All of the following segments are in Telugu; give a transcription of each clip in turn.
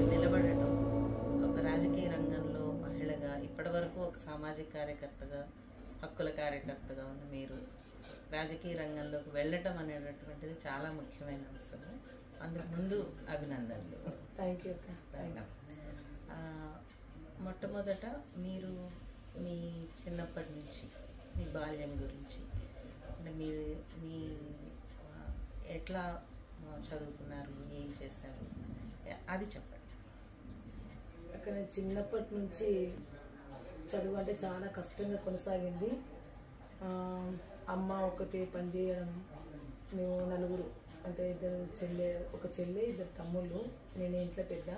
నిలబడటం ఒక రాజకీయ రంగంలో మహిళగా ఇప్పటి వరకు ఒక సామాజిక కార్యకర్తగా హక్కుల కార్యకర్తగా ఉన్న మీరు రాజకీయ రంగంలోకి వెళ్ళటం అనేటటువంటిది చాలా ముఖ్యమైన అంశం. అందుకు ముందు అభినందనలు. Thank you. మొట్టమొదట మీరు మీ చిన్నప్పటి నుంచి మీ బాల్యం గురించి అంటే మీరు మీ ఎట్లా చదువుకున్నారు, ఏం చేశారు, అది చెప్పండి. అక్కడ చిన్నప్పటి నుంచి చదువు అంటే చాలా కష్టంగా కొనసాగింది. అమ్మ ఒకతే పనిచేయడం, మేము నలుగురు అంటే ఒక చెల్లె ఇద్దరు తమ్ముళ్ళు, నేను ఇంట్లో పెద్ద.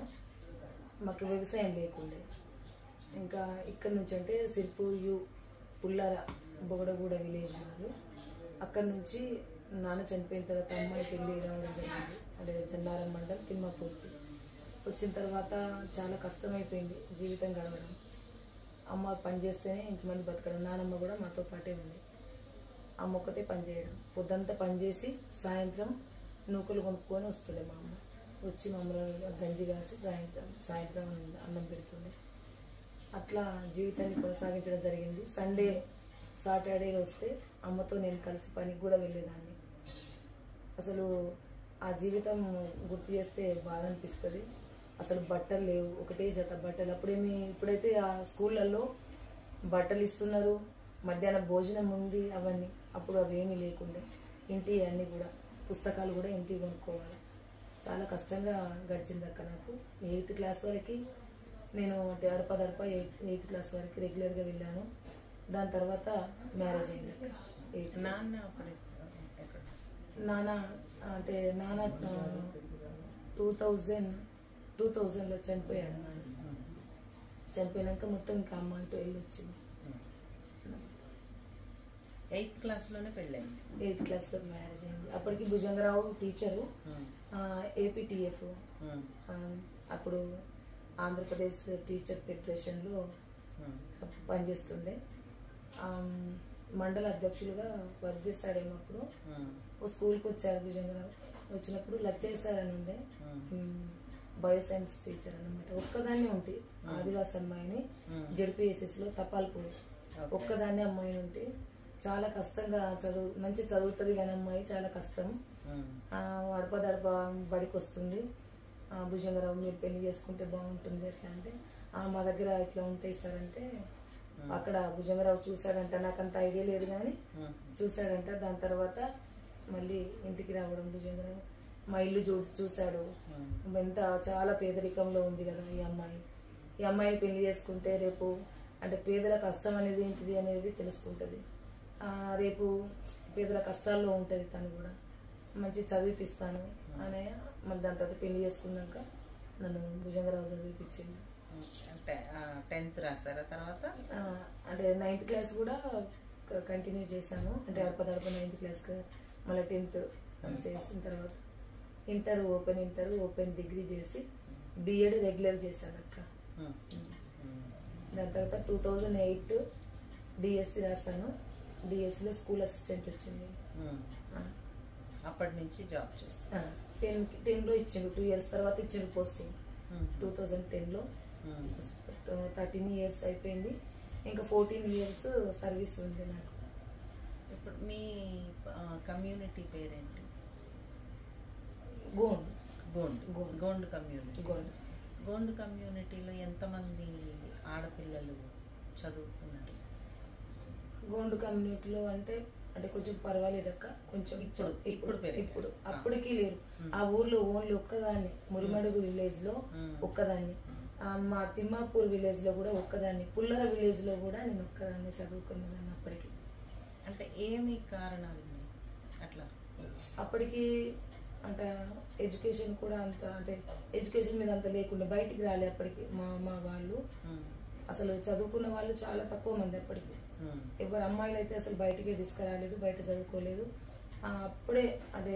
మాకు వ్యవసాయం లేకుండే. ఇంకా ఇక్కడ నుంచి అంటే సిర్పూరు పుల్లార బొగడగూడ విలేజ్ వాళ్ళు. అక్కడ నుంచి నాన్న చనిపోయిన తర్వాత అమ్మాయి పెళ్ళి రావడం జరిగింది. అంటే జన్నారం మండలం తిమ్మాపూర్కి వచ్చిన తర్వాత చాలా కష్టమైపోయింది జీవితం గడవడం. అమ్మ పని చేస్తేనే ఇంతమంది బతకడం. నానమ్మ కూడా మాతో పాటే ఉంది. అమ్మ ఒక్కతే పని చేయడం, పొద్దంతా పని చేసి సాయంత్రం నూకలు కొనుక్కొని వస్తుండే. మా అమ్మ వచ్చి మమ్మల్ని గంజి కాసి సాయంత్రం అన్నం పెడుతుండే. అట్లా జీవితాన్ని కొనసాగించడం జరిగింది. సండే సాటర్డే వస్తే అమ్మతో నేను కలిసి పనికి కూడా వెళ్ళేదాన్ని. అసలు ఆ జీవితం గుర్తు చేస్తే బాధ అనిపిస్తుంది. అసలు బట్టలు లేవు, ఒకటే జత బట్టలు. ఇప్పుడైతే ఆ స్కూళ్ళల్లో బట్టలు ఇస్తున్నారు, మధ్యాహ్నం భోజనం ఉంది, అవన్నీ. అప్పుడు అవేమీ లేకుండే. ఇంటి అన్నీ కూడా పుస్తకాలు కూడా ఇంటికి కొనుక్కోవాలి. చాలా కష్టంగా గడిచింది అక్క. నాకు 8th క్లాస్ వరకు నేను అడప 8th క్లాస్ వరకు రెగ్యులర్గా వెళ్ళాను. దాని తర్వాత మ్యారేజ్ అయింది. నాన్న అంటే నాన్న 2000లో చనిపోయాడు. నాన్న చనిపోయినాక మొత్తం ఇంకా అమ్మ అంటూ వెళ్ళి వచ్చింది. 8th క్లాస్లోనే పెళ్ళైంది. 8th క్లాస్లో మ్యారేజ్ అయింది. అప్పటికి భుజంగరావు టీచరు, ఏపీటీఎఫ్ అప్పుడు ఆంధ్రప్రదేశ్ టీచర్ ఫెడరేషన్లో పనిచేస్తుండే. మండల అధ్యక్షులుగా వర్క్ చేశాడేమో. అప్పుడు ఓ స్కూల్కి వచ్చారు భుజంగరావు. వచ్చినప్పుడు లచ్చేసారని ఉండే, బయోసైన్స్ టీచర్ అనమాట. ఒక్కదాన్ని ఉంటే ఆదివాసి అమ్మాయిని జడ్పీఎస్ఎస్లో తపాల్పూర్ ఒక్కదాన్ని అమ్మాయిని ఉంటే చాలా కష్టంగా మంచి చదువుతుంది కానీ అమ్మాయి చాలా కష్టం. అడప బడికి వస్తుంది. భుజంగరావు మీరు పెళ్లి చేసుకుంటే బాగుంటుంది ఎట్లా అంటే, మా దగ్గర ఇట్లా ఉంటాయి సార్ అంటే, అక్కడ భుజంగరావు చూశాడంట. నాకు అంత ఐడియా లేదు కానీ చూశాడంట. దాని తర్వాత మళ్ళీ ఇంటికి రావడం భుజంగరావు. మా ఇల్లు చూశాడు. ఎంత చాలా పేదరికంలో ఉంది కదా ఈ అమ్మాయి. ఈ అమ్మాయిని పెళ్లి చేసుకుంటే రేపు అంటే పేదల కష్టం అనేది ఏంటిది అనేది తెలుసుకుంటుంది. రేపు పేదల కష్టాల్లో ఉంటుంది. తను కూడా మంచి చదివిపిస్తాను అని మళ్ళీ దాని తర్వాత పెళ్లి చేసుకున్నాక నన్ను భుజంగరావు చదివిపించింది. 10th రాశారా? తర్వాత అంటే 9th క్లాస్ కూడా కంటిన్యూ చేశాను. అంటే అడప 9th క్లాస్ మళ్ళీ 10th చేసిన తర్వాత ఓపెన్ డిగ్రీ చేసి బిఎడ్ రెగ్యులర్ చేశాను అక్క. దాని తర్వాత 2008 డిఎస్సి రాశాను. డిఎస్సిలో స్కూల్ అసిస్టెంట్ వచ్చింది. అప్పటి నుంచి జాబ్ చేస్తాను. 10లో ఇచ్చిండు. 2 years తర్వాత ఇచ్చిండు పోస్టింగ్. 2010లో 13 years అయిపోయింది. ఇంకా 14 years సర్వీస్ ఉంది నాకు. ఇప్పుడు మీ కమ్యూనిటీ పేరేంటి? గోండ్ కమ్యూనిటీ. గోండ్ కమ్యూనిటీలో ఎంతమంది ఆడపిల్లలు చదువుకున్నారు? గోండ్ కమ్యూనిటీలో అంటే కొంచెం పర్వాలేదక్క. కొంచెం ఇప్పుడు అప్పటికి లేరు. ఆ ఊర్లో ఓన్లీ ఒక్కదాన్ని, మురిమడుగు విలేజ్ లో ఒక్కదాన్ని, మా తిమ్మాపూర్ విలేజ్ లో కూడా ఒక్కదాన్ని, పుల్లర విలేజ్ లో కూడా నేను ఒక్కదాన్ని చదువుకున్నదాన్ని. అప్పటికి అంటే ఏమి కారణాలు అట్లా? అప్పటికి అంటే ఎడ్యుకేషన్ కూడా అంత అంటే ఎడ్యుకేషన్ మీద అంత లేకుండా బయటికి రాలే. అప్పటికి మా వాళ్ళు అసలు చదువుకున్న వాళ్ళు చాలా తక్కువ మంది. అప్పటికి ఎవరు అమ్మాయిలు అయితే అసలు బయటికే తీసుకురాలేదు, బయట చదువుకోలేదు. అప్పుడే అంటే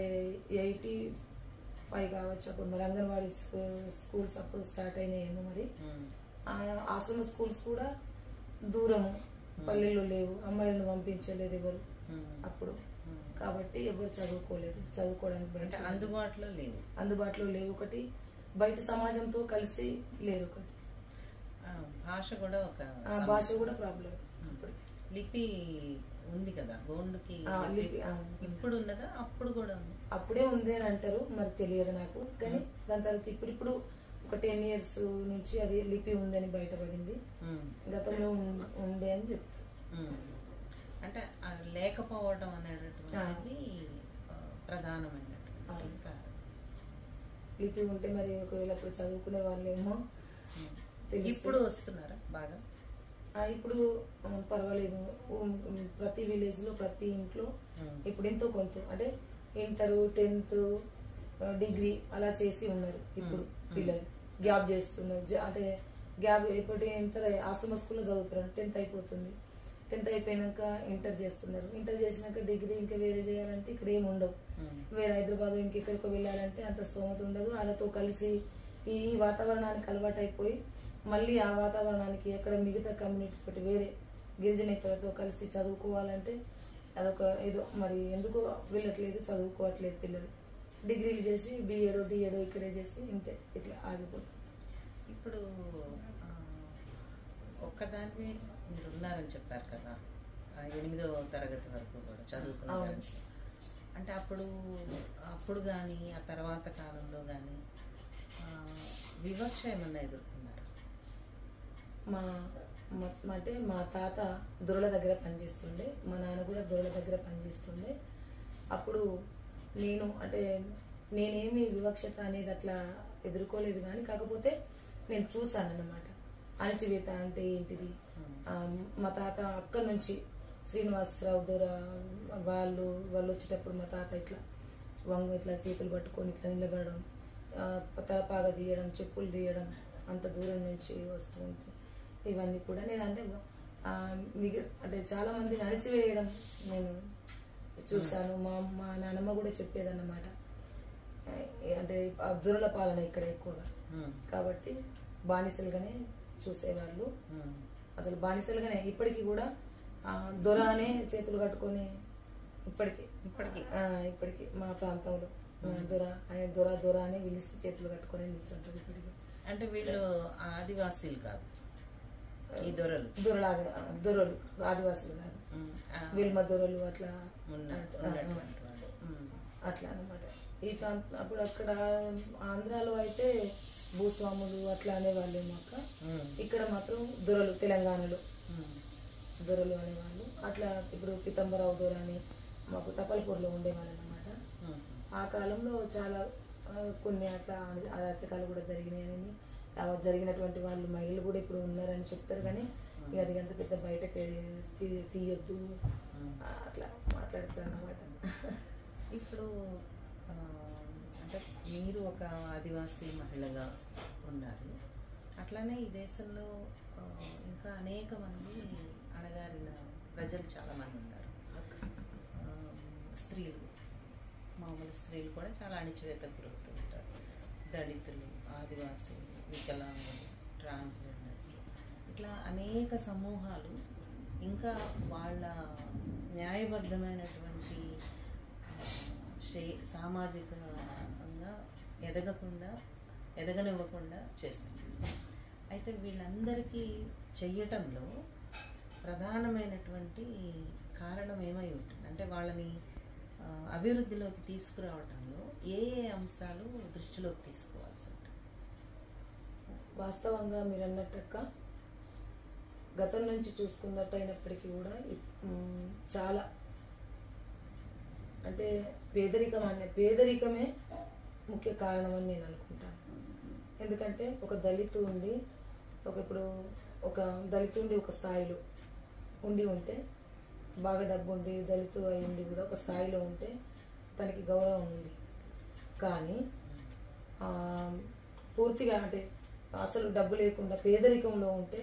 85 కావచ్చు. అప్పుడు మరి అంగన్వాడీ స్కూల్స్ అప్పుడు స్టార్ట్ అయినాయేమో. మరి ఆశ్రమ స్కూల్స్ కూడా దూరము, పల్లెల్లో లేవు, అమ్మాయిలను పంపించలేదు ఎవరు. అప్పుడు కాబట్టి ఎవరు చదువుకోవడానికి బయట అందుబాటులో లేవు. ఒకటి బయట సమాజంతో కలిసి లేరు. ఒకటి భాష కూడా ప్రాబ్లం. లిపి ఉంది కదా గోండుకి, లిపి ఇప్పుడు ఉన్నదా? అప్పుడు కూడా ఉంది. అప్పుడే ఉంది అని అంటారు, మరి తెలియదు నాకు. కానీ దాని తర్వాత ఇప్పుడు ఒక 10 years నుంచి అది లిపి ఉందని బయటపడింది. గతంలో ఉండే అని చెప్తారు. అంటే లేకపోవడం అనేటటువంటిది ప్రధానమైనటువంటి కారణం. లిపి ఉంటే మరి ఒకవేళ ఇప్పుడు చదువుకునే వాళ్ళేమో ఇప్పుడు వస్తున్నారా బాగా? ఇప్పుడు పర్వాలేదు. ప్రతి విలేజ్ లో ప్రతి ఇంట్లో ఇప్పుడు ఎంతో కొంత అంటే ఇంటర్ 10th డిగ్రీ అలా చేసి ఉన్నారు. ఇప్పుడు పిల్లలు గ్యాప్ చేస్తున్నారు. అంటే గ్యాప్ ఎప్పటి ఇంటర్ ఆశ్రమ స్కూల్లో చదువుతున్నారు. 10th అయిపోతుంది. 10th అయిపోయినాక ఇంటర్ చేస్తున్నారు. ఇంటర్ చేసినాక డిగ్రీ ఇంకా వేరే చేయాలంటే ఇక్కడ ఏమి ఉండవు. వేరే హైదరాబాద్ ఇంకెక్కడికో వెళ్ళాలంటే అంత స్తోమత ఉండదు. వాళ్ళతో కలిసి ఈ వాతావరణానికి అలవాటు అయిపోయి మళ్ళీ ఆ వాతావరణానికి ఎక్కడ మిగతా కమ్యూనిటీ తోటి వేరే గిరిజనేతలతో కలిసి చదువుకోవాలంటే అదొక ఏదో మరి ఎందుకో వెళ్ళట్లేదు, చదువుకోవట్లేదు పిల్లలు. డిగ్రీలు చేసి డిఎడో ఇక్కడే చేసి ఇంతే ఇట్లా ఆగిపోతుంది. ఇప్పుడు ఒక్కదాన్ని మీరు ఉన్నారని చెప్పారు కదా, 8వ తరగతి వరకు కూడా చదువుకున్నారు. అంటే అప్పుడు కానీ ఆ తర్వాత కాలంలో కానీ వివక్ష ఏమన్నా ఎదుర్కొన్నారు? అంటే మా తాత దొరల దగ్గర పనిచేస్తుండే, మా నాన్న కూడా దొరల దగ్గర పనిచేస్తుండే. అప్పుడు నేనేమి వివక్షత అనేది అట్లా ఎదుర్కోలేదు. కానీ కాకపోతే నేను చూసాను అన్నమాట, అణచివేత అంటే ఏంటిది. మా తాత అక్కడి నుంచి శ్రీనివాసరావు దొర వాళ్ళు వచ్చేటప్పుడు మా తాత ఇట్లా చేతులు పట్టుకొని ఇట్లా నిలబడడం, తలపాగ తీయడం, చెప్పులు తీయడం, అంత దూరం నుంచి వస్తూ ఉంటే ఇవన్నీ కూడా నేను అంటే చాలా మందిని అణచివేయడం నేను చూశాను. మా నాన్నమ్మ కూడా చెప్పేదన్నమాట. అంటే దొరల పాలన ఇక్కడ ఎక్కువగా కాబట్టి బానిసలుగానే చూసేవాళ్ళు. అసలు బానిసలుగానే ఇప్పటికీ కూడా దొర అనే చేతులు కట్టుకొని ఇప్పటికి మా ప్రాంతంలో దొర అని పిలిచి చేతులు కట్టుకొని నిల్చుంటారు ఇప్పటికి. అంటే వీళ్ళు ఆదివాసీలు కాదు, ఈ దొరలు ఆదివాసులు కాదు, వీళ్ళ దొరలు అట్లా అట్లా అనమాట. ఈ ప్రాంతం అప్పుడు అక్కడ ఆంధ్రాలో అయితే భూస్వాములు అట్లా అనేవాళ్ళేమో అక్క. ఇక్కడ మాత్రం దొరలు, తెలంగాణలో దొరలు అనేవాళ్ళు. అట్లా ఇప్పుడు పితంబరావు దొర అని మాకు తపల్పూర్లో ఉండేవాళ్ళు అనమాట. ఆ కాలంలో చాలా కొన్ని అట్లా అరాచకాలు కూడా జరిగినాయని, జరిగినటువంటి వాళ్ళు మహిళలు కూడా ఇప్పుడు ఉన్నారని చెప్తారు. కానీ ఇక అది అంత పెద్ద బయటకు తీయొద్దు అట్లా మాట్లాడతారు అన్నమాట. ఇప్పుడు అంటే మీరు ఒక ఆదివాసీ మహిళగా ఉన్నారు, అట్లానే ఈ దేశంలో ఇంకా అనేక మంది అణగారిన ప్రజలు చాలామంది ఉన్నారు. స్త్రీలు, మామూలు స్త్రీలు కూడా చాలా అణిచివేతకు గురవుతూ ఉంటారు. దళితులు, ఆదివాసీలు, వికలాంగులు, ట్రాన్స్జెండర్స్, ఇట్లా అనేక సమూహాలు ఇంకా వాళ్ళ న్యాయబద్ధమైనటువంటి సామాజికంగా ఎదగనివ్వకుండా చేస్తుంది. అయితే వీళ్ళందరికీ చెయ్యటంలో ప్రధానమైనటువంటి కారణం ఏమై ఉంటుంది? అంటే వాళ్ళని అభివృద్ధిలోకి తీసుకురావటంలో ఏ అంశాలు దృష్టిలోకి తీసుకోవాల్సి ఉంటుంది? వాస్తవంగా మీరు అన్నట్టక్క గతం నుంచి చూసుకున్నట్టు అయినప్పటికీ కూడా చాలా అంటే పేదరికమే ముఖ్య కారణం అని నేను అనుకుంటాను. ఎందుకంటే ఒక దళితు ఉండి ఒక దళితు ఒక స్థాయిలో ఉంటే బాగా డబ్బు ఉండి దళితు అయి ఉండి కూడా ఒక స్థాయిలో ఉంటే తనకి గౌరవం ఉంది. కానీ పూర్తిగా అంటే అసలు డబ్బు లేకుండా పేదరికంలో ఉంటే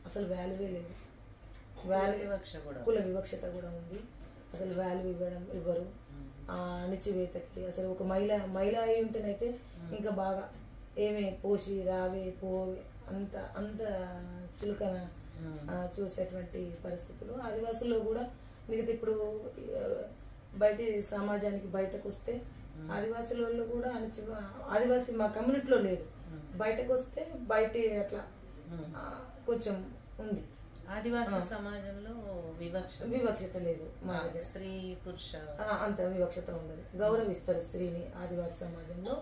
అసలు వాల్యూవే లేదు. కుల వివక్షత కూడా ఉంది. అసలు వాల్యూ ఇవ్వరు. అణచివేతకి అసలు ఒక మహిళ అయి ఉంటేనైతే ఇంకా బాగా ఏమే పోసి రావే పోవే అంత చులకన చూసేటువంటి పరిస్థితులు. ఆదివాసుల్లో కూడా మిగతా ఇప్పుడు బయటి సమాజానికి బయటకు వస్తే ఆదివాసుల వాళ్ళు కూడా ఆదివాసి మా కమ్యూనిటీలో లేదు, బయటకు వస్తే బయట అట్లా కొంచెం ఉంది. ఆదివాసీ సమాజంలో వివక్షత లేదు మా దగ్గర, స్త్రీ పురుష అంత వివక్షత ఉండదు. గౌరవిస్తారు స్త్రీని, ఆదివాసీ సమాజంలో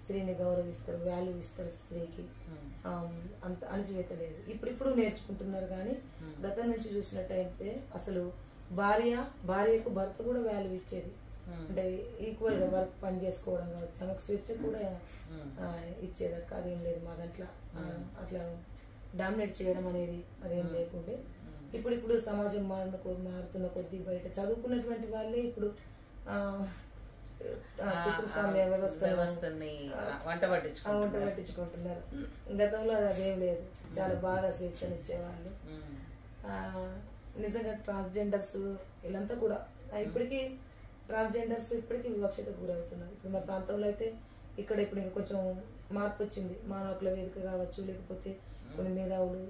స్త్రీని గౌరవిస్తారు, వాల్యూ ఇస్తారు స్త్రీకి, అంత అణచివేత లేదు. ఇప్పుడు నేర్చుకుంటున్నారు. కానీ గతం నుంచి చూసినట్టయితే అసలు భార్యకు భర్త కూడా వాల్యూ ఇచ్చేది, అంటే ఈక్వల్ గా వర్క్ పని చేసుకోవడం కావచ్చు, ఆమెకు స్వేచ్ఛ కూడా ఇచ్చేది. అక్క అదేం లేదు మా దాంట్లో, అట్లా డామినేట్ చేయడం అనేది అదేం లేకుండే. ఇప్పుడు సమాజం మారుతున్న కొద్దీ బయట చదువుకున్నటువంటి వాళ్ళే ఇప్పుడు పితృస్వామ్య వ్యవస్థని వంట పట్టించుకుంటున్నారు. గతంలో అదేం లేదు, చాలా బాగా స్వేచ్ఛనిచ్చేవాళ్ళు. నిజంగా ట్రాన్స్జెండర్స్ వీళ్ళంతా కూడా ఇప్పటికీ ట్రాన్స్జెండర్స్ ఇప్పటికీ వివక్షతకు గురవుతున్నారు. ఇప్పుడు మా ప్రాంతంలో అయితే ఇప్పుడు ఇంకా కొంచెం మార్పు వచ్చింది. మానవకుల వేదిక కావచ్చు, లేకపోతే కొన్ని మేధావులు,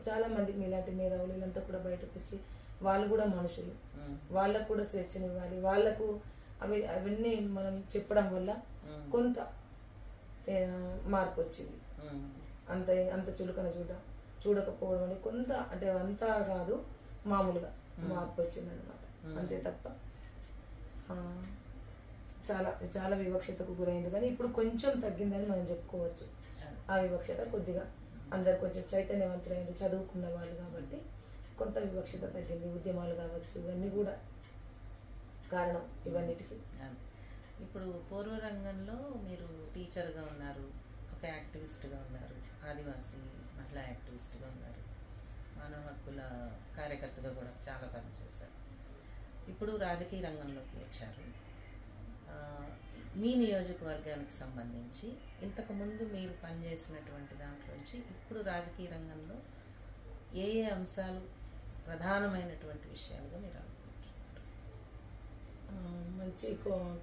చాలా మంది మీలాంటి మేధావులు వీళ్ళంతా కూడా బయటకు వచ్చి వాళ్ళు కూడా మనుషులు, వాళ్ళకు కూడా స్వేచ్ఛనివ్వాలి, వాళ్ళకు అవన్నీ మనం చెప్పడం వల్ల కొంత మార్పు వచ్చింది. అంత చులకన చూడకపోవడం అని కొంత, అంటే అంతా కాదు, మామూలుగా మార్పు వచ్చింది అనమాట, అంతే తప్ప చాలా చాలా వివక్షతకు గురైంది. కానీ ఇప్పుడు కొంచెం తగ్గిందని మనం చెప్పుకోవచ్చు. ఆ వివక్షత కొద్దిగా అందరు కొంచెం చైతన్యవంతులైన చదువుకున్న వాళ్ళు కాబట్టి కొంత వివక్షత తగ్గింది. ఉద్యమాలు కావచ్చు, ఇవన్నీ కూడా కారణం ఇవన్నిటికీ. ఇప్పుడు పూర్వ రంగంలో మీరు టీచర్గా ఉన్నారు, ఒక యాక్టివిస్ట్గా ఉన్నారు, ఆదివాసీ మహిళా యాక్టివిస్ట్గా ఉన్నారు, మానవ హక్కుల కార్యకర్తగా కూడా చాలా పనిచేశారు. ఇప్పుడు రాజకీయ రంగంలోకి వచ్చారు. మీ నియోజకవర్గానికి సంబంధించి ఇంతకుముందు మీరు పనిచేసినటువంటి దాంట్లోంచి ఇప్పుడు రాజకీయ రంగంలో ఏ ఏ అంశాలు ప్రధానమైనటువంటి విషయాలుగా మీరు అనుకుంటున్నారు? మంచి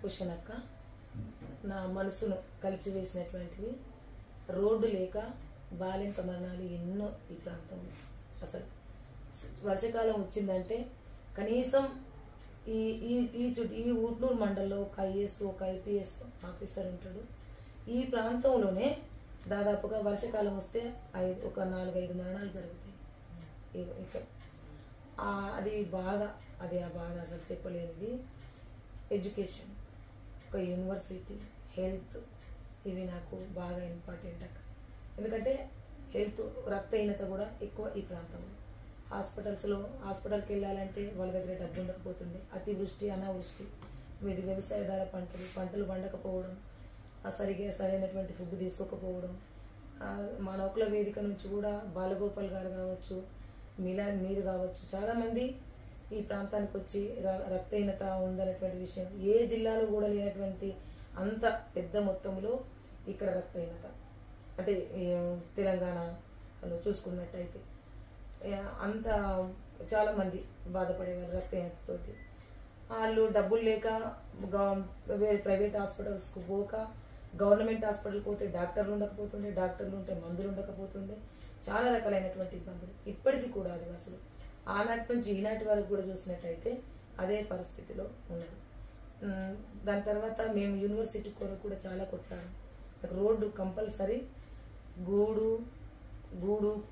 క్వశ్చన్ అక్క. నా మనసును కలిసివేసినటువంటివి రోడ్డు లేక బాలింత మరణాలు ఎన్నో ఈ ప్రాంతంలో. అసలు వర్షాకాలం వచ్చిందంటే కనీసం ఈ ఊట్నూరు మండలంలో ఒక ఐఏఎస్, ఒక ఐపీఎస్ ఆఫీసర్ ఉంటాడు. ఈ ప్రాంతంలోనే దాదాపుగా వర్షాకాలం వస్తే ఒక 4-5 మరణాలు జరుగుతాయి. అది బాగా ఆ బాధ అసలు చెప్పలేనిది. ఎడ్యుకేషన్, ఒక యూనివర్సిటీ, హెల్త్, ఇవి నాకు బాగా ఇంపార్టెంట్ అక్క. ఎందుకంటే హెల్త్, రక్తహీనత కూడా ఎక్కువ ఈ ప్రాంతంలో. హాస్పిటల్కి వెళ్ళాలంటే వాళ్ళ దగ్గర డబ్బు ఉండకపోతుండే, అతివృష్టి, అనావృష్టి, వీధి వ్యవసాయదార పంటలు పండకపోవడం, సరైనటువంటి ఫుడ్ తీసుకోకపోవడం. మా నౌకల వేదిక నుంచి కూడా బాలగోపాల్ గారు కావచ్చు, మీరు కావచ్చు, చాలామంది ఈ ప్రాంతానికి వచ్చి రక్తహీనత ఉందనేటువంటి విషయం ఏ జిల్లాలో కూడా లేనటువంటి అంత పెద్ద మొత్తంలో ఇక్కడ రక్తహీనత, అంటే తెలంగాణలో చూసుకున్నట్టయితే అంత చాలామంది బాధపడేవాళ్ళు రక్తహీనతతోటి. వాళ్ళు డబ్బులు లేక వేరే ప్రైవేట్ హాస్పిటల్స్కి పోక గవర్నమెంట్ హాస్పిటల్కి పోతే డాక్టర్లు ఉండకపోతుండే, డాక్టర్లు ఉంటే మందులు ఉండకపోతుండే, చాలా రకాలైనటువంటి ఇబ్బందులు ఇప్పటికీ కూడా ఆదివాసులు ఆనాటి నుంచి ఈనాటి వరకు కూడా చూసినట్టయితే అదే పరిస్థితిలో ఉన్నారు. దాని తర్వాత మేము యూనివర్సిటీ కొరకు కూడా చాలా కొట్టాము. రోడ్డు కంపల్సరీ, గూడు,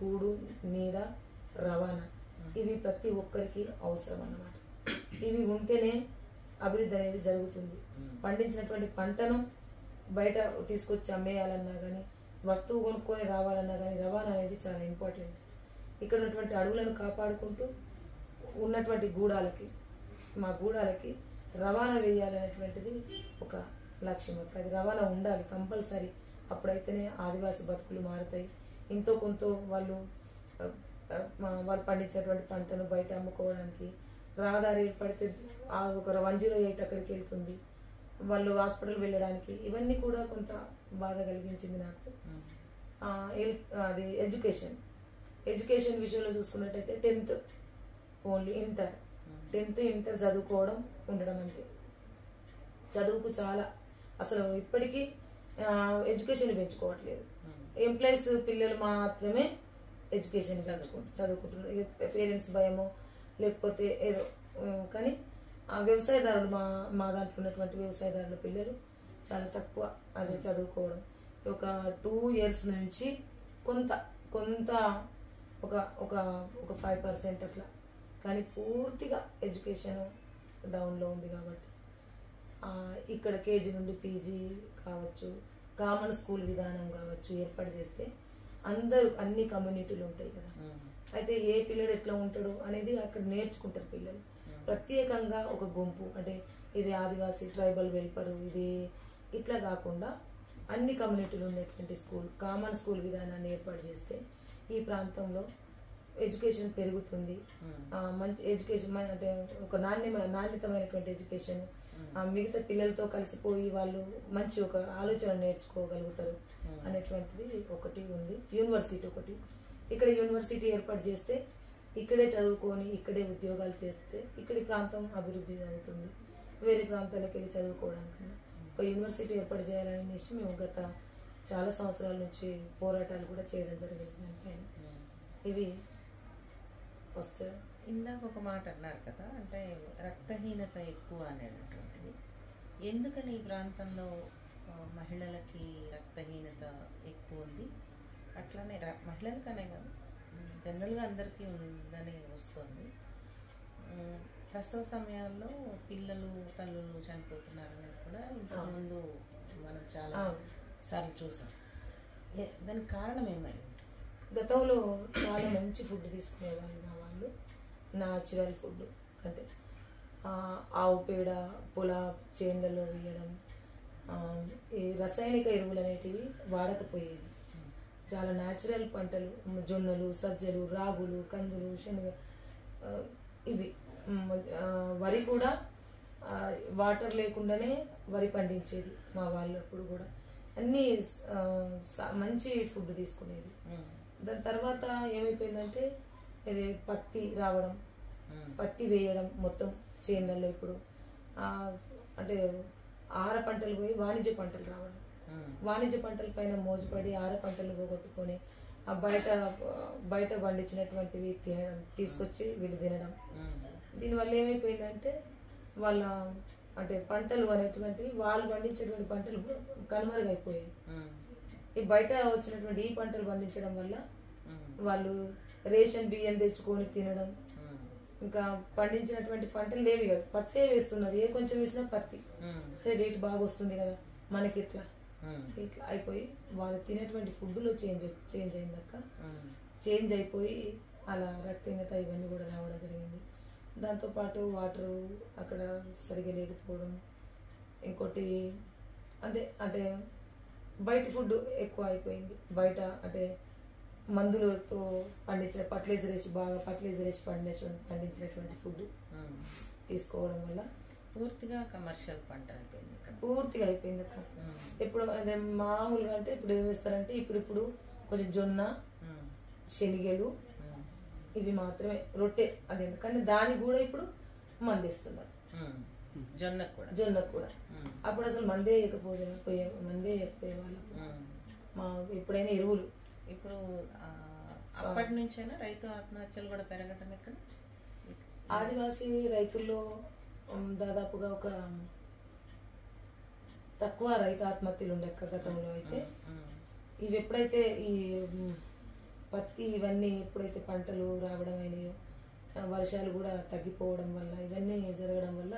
కూడు, నీడ, రవాణా, ఇవి ప్రతి ఒక్కరికి అవసరం అన్నమాట. ఇవి ఉంటేనే అభివృద్ధి అనేది జరుగుతుంది. పండించినటువంటి పంటను బయట తీసుకొచ్చి అమ్మేయాలన్నా కానీ, వస్తువు కొనుక్కొని రావాలన్నా కానీ రవాణా అనేది చాలా ఇంపార్టెంట్. ఇక్కడ ఉన్నటువంటి అడవులను కాపాడుకుంటూ ఉన్నటువంటి మా గూడాలకి రవాణా వేయాలనేటువంటిది ఒక లక్ష్యం. అది రవాణా ఉండాలి కంపల్సరీ. అప్పుడైతేనే ఆదివాసీ బతుకులు మారుతాయి. ఇంతో కొంత వాళ్ళు పండించినటువంటి పంటను బయట అమ్ముకోవడానికి రహదారి ఏర్పడితే ఒక 108 అక్కడికి వెళ్తుంది, వాళ్ళు హాస్పిటల్ వెళ్ళడానికి. ఇవన్నీ కూడా కొంత బాధ కలిగించింది నాకు. అది ఎడ్యుకేషన్ విషయంలో చూసుకున్నట్టయితే 10th ఓన్లీ, ఇంటర్ చదువుకోవడం ఉండడం అంతే. చదువుకు చాలా అసలు ఇప్పటికీ ఎడ్యుకేషన్ పెంచుకోవట్లేదు. ఎంప్లాయీస్ పిల్లలు మాత్రమే ఎడ్యుకేషన్ చదువుకుంటున్నారు. పేరెంట్స్ భయమో లేకపోతే ఏదో, కానీ వ్యవసాయదారులు మా దాంట్లో ఉన్నటువంటి వ్యవసాయదారుల పిల్లలు చాలా తక్కువ అదే చదువుకోవడం. ఒక 2 years నుంచి కొంత కొంత ఒక ఒక ఒక 5% అట్లా, కానీ పూర్తిగా ఎడ్యుకేషన్ డౌన్లో ఉంది. కాబట్టి ఇక్కడ కేజీ నుండి పీజీ కావచ్చు, కామన్ స్కూల్ విధానం కావచ్చు ఏర్పాటు చేస్తే అందరూ అన్ని కమ్యూనిటీలు ఉంటాయి కదా, అయితే ఏ పిల్లడు ఎట్లా ఉంటాడు అనేది అక్కడ నేర్చుకుంటారు పిల్లలు. ప్రత్యేకంగా ఒక గుంపు అంటే ఇది ఆదివాసీ ట్రైబల్ వెల్ఫేర్ ఇది ఇట్లా కాకుండా అన్ని కమ్యూనిటీలు ఉండేటువంటి స్కూల్ కామన్ స్కూల్ విధానాన్ని ఏర్పాటు చేస్తే ఈ ప్రాంతంలో ఎడ్యుకేషన్ పెరుగుతుంది. మంచి ఎడ్యుకేషన్ అంటే ఒక నాణ్యతమైనటువంటి ఎడ్యుకేషన్, మిగతా పిల్లలతో కలిసిపోయి వాళ్ళు మంచి ఒక ఆలోచన నేర్చుకోగలుగుతారు అనేటువంటిది ఒకటి ఉంది. యూనివర్సిటీ ఒకటి, ఇక్కడ యూనివర్సిటీ ఏర్పాటు చేస్తే ఇక్కడే చదువుకొని ఇక్కడే ఉద్యోగాలు చేస్తే ఇక్కడి ప్రాంతం అభివృద్ధి జరుగుతుంది. వేరే ప్రాంతాలకు వెళ్ళి చదువుకోవడానికన్నా ఒక యూనివర్సిటీ ఏర్పాటు చేయాలనేసి మేము గత చాలా సంవత్సరాల నుంచి పోరాటాలు కూడా చేయడం జరిగింది దానిపైన. ఇవి ఫస్ట్. ఇందాక ఒక మాట అన్నారు కదా, అంటే రక్తహీనత ఎక్కువ అనేటటువంటిది. ఎందుకని ఈ ప్రాంతంలో మహిళలకి రక్తహీనత ఎక్కువ ఉంది? అట్లానే మహిళలకనే కాదు, జనరల్గా అందరికీ ఉందని వస్తుంది. ప్రసవ సమయాల్లో పిల్లలు తల్లులు చనిపోతున్నారు అనేది కూడా ఇంతకుముందు మనం చాలా సార్లు చూసాం. దానికి కారణం ఏమైంది? గతంలో చాలా మంచి ఫుడ్ తీసుకునేవాళ్ళు మా వాళ్ళు, న్యాచురల్ ఫుడ్ అంటే ఆవు పేడ పొలా చేన్లలో వేయడం, ఈ రసాయనిక ఎరువులు అనేటివి వాడకపోయేది. చాలా న్యాచురల్ పంటలు జొన్నలు, సజ్జలు, రాగులు, కందులు, శనగ, ఇవి వరి కూడా వాటర్ లేకుండానే వరి పండించేది మా వాళ్ళు. అప్పుడు కూడా అన్నీ మంచి ఫుడ్ తీసుకునేది. దాని తర్వాత ఏమైపోయిందంటే ఇది పత్తి రావడం, పత్తి వేయడం మొత్తం చేనులలో. ఇప్పుడు అంటే ఆహార పంటలు పోయి వాణిజ్య పంటలు రావడం, వాణిజ్య పంటల పైన మోజుపడి ఆహార పంటలు పోగొట్టుకొని బయట పండించినటువంటివి తినడం, తీసుకొచ్చి వీళ్ళు తినడం. దీనివల్ల ఏమైపోయిందంటే వాళ్ళ అంటే పంటలు అనేటువంటివి వాళ్ళు పండించేటువంటి పంటలు కనుమరుగైపోయాయి. ఈ బయట వచ్చినటువంటి ఈ పంటలు పండించడం వల్ల వాళ్ళు రేషన్ బియ్యం తెచ్చుకొని తినడం, ఇంకా పండించినటువంటి పంటలు లేవి కదా, పత్తే వేస్తున్నారు. ఏ కొంచెం వేసినా పత్తి, రేట్ బాగా వస్తుంది కదా మనకి, ఇట్లా ఇట్లా అయిపోయి వాళ్ళు తినేటువంటి ఫుడ్లో చేంజ్ అయిందక్క. చేంజ్ అయిపోయి అలా రక్తహీనత ఇవన్నీ కూడా రావడం జరిగింది. దాంతోపాటు వాటరు అక్కడ సరిగా లేకపోవడం, ఇంకోటి అంతే అంటే బయట ఫుడ్ ఎక్కువ అయిపోయింది. బయట అంటే మందులతో పండించిన ఫర్టిలైజర్ వేసి పండించినటువంటి ఫుడ్ తీసుకోవడం వల్ల పూర్తిగా కమర్షియల్ పంట అయిపోయింది. పూర్తిగా అయిపోయింది అక్క. ఇప్పుడు అదే మామూలుగా అంటే ఇప్పుడు ఏం వేస్తారంటే ఇప్పుడు కొంచెం జొన్న, శనిగలు ఇవి మాత్రమే రొట్టె అది, కానీ దానికి కూడా ఇప్పుడు మందేస్తున్నారు. జొన్నకు కూడా అప్పుడు అసలు మందే వేయకపోయే వాళ్ళు. ఎప్పుడైనా ఎరువులు. ఇప్పుడు అప్పటి నుంచైనా రైతు ఆత్మహత్యలు కూడా పెరగటం ఇక్కడ. ఆదివాసీ రైతుల్లో దాదాపుగా ఒక తక్కువ రైతు ఆత్మహత్యలు ఉండక గతంలో. అయితే ఇవి ఎప్పుడైతే ఈ పత్తి ఇవన్నీ ఎప్పుడైతే పంటలు రావడం అయినాయో, వర్షాలు కూడా తగ్గిపోవడం వల్ల ఇవన్నీ జరగడం వల్ల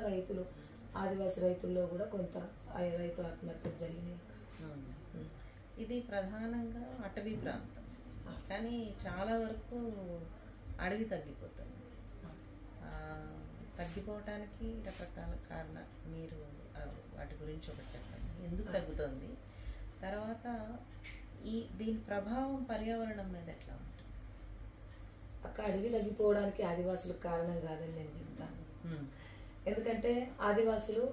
ఆదివాసీ రైతుల్లో కూడా కొంత రైతు ఆత్మహత్యలు జరిగినాయి. ఇది ప్రధానంగా అటవీ ప్రాంతం, కానీ చాలా వరకు అడవి తగ్గిపోతుంది. తగ్గిపోవటానికి రకరకాల కారణాలు, మీరు వాటి గురించి ఒకటి చెప్పండి. ఎందుకు తగ్గుతుంది? తర్వాత దీని ప్రభావం పర్యావరణం మీద ఎట్లా ఉంటుంది? అక్కడ అడవి తగ్గిపోవడానికి ఆదివాసులు కారణం కాదని నేను చెప్తాను. ఎందుకంటే ఆదివాసులు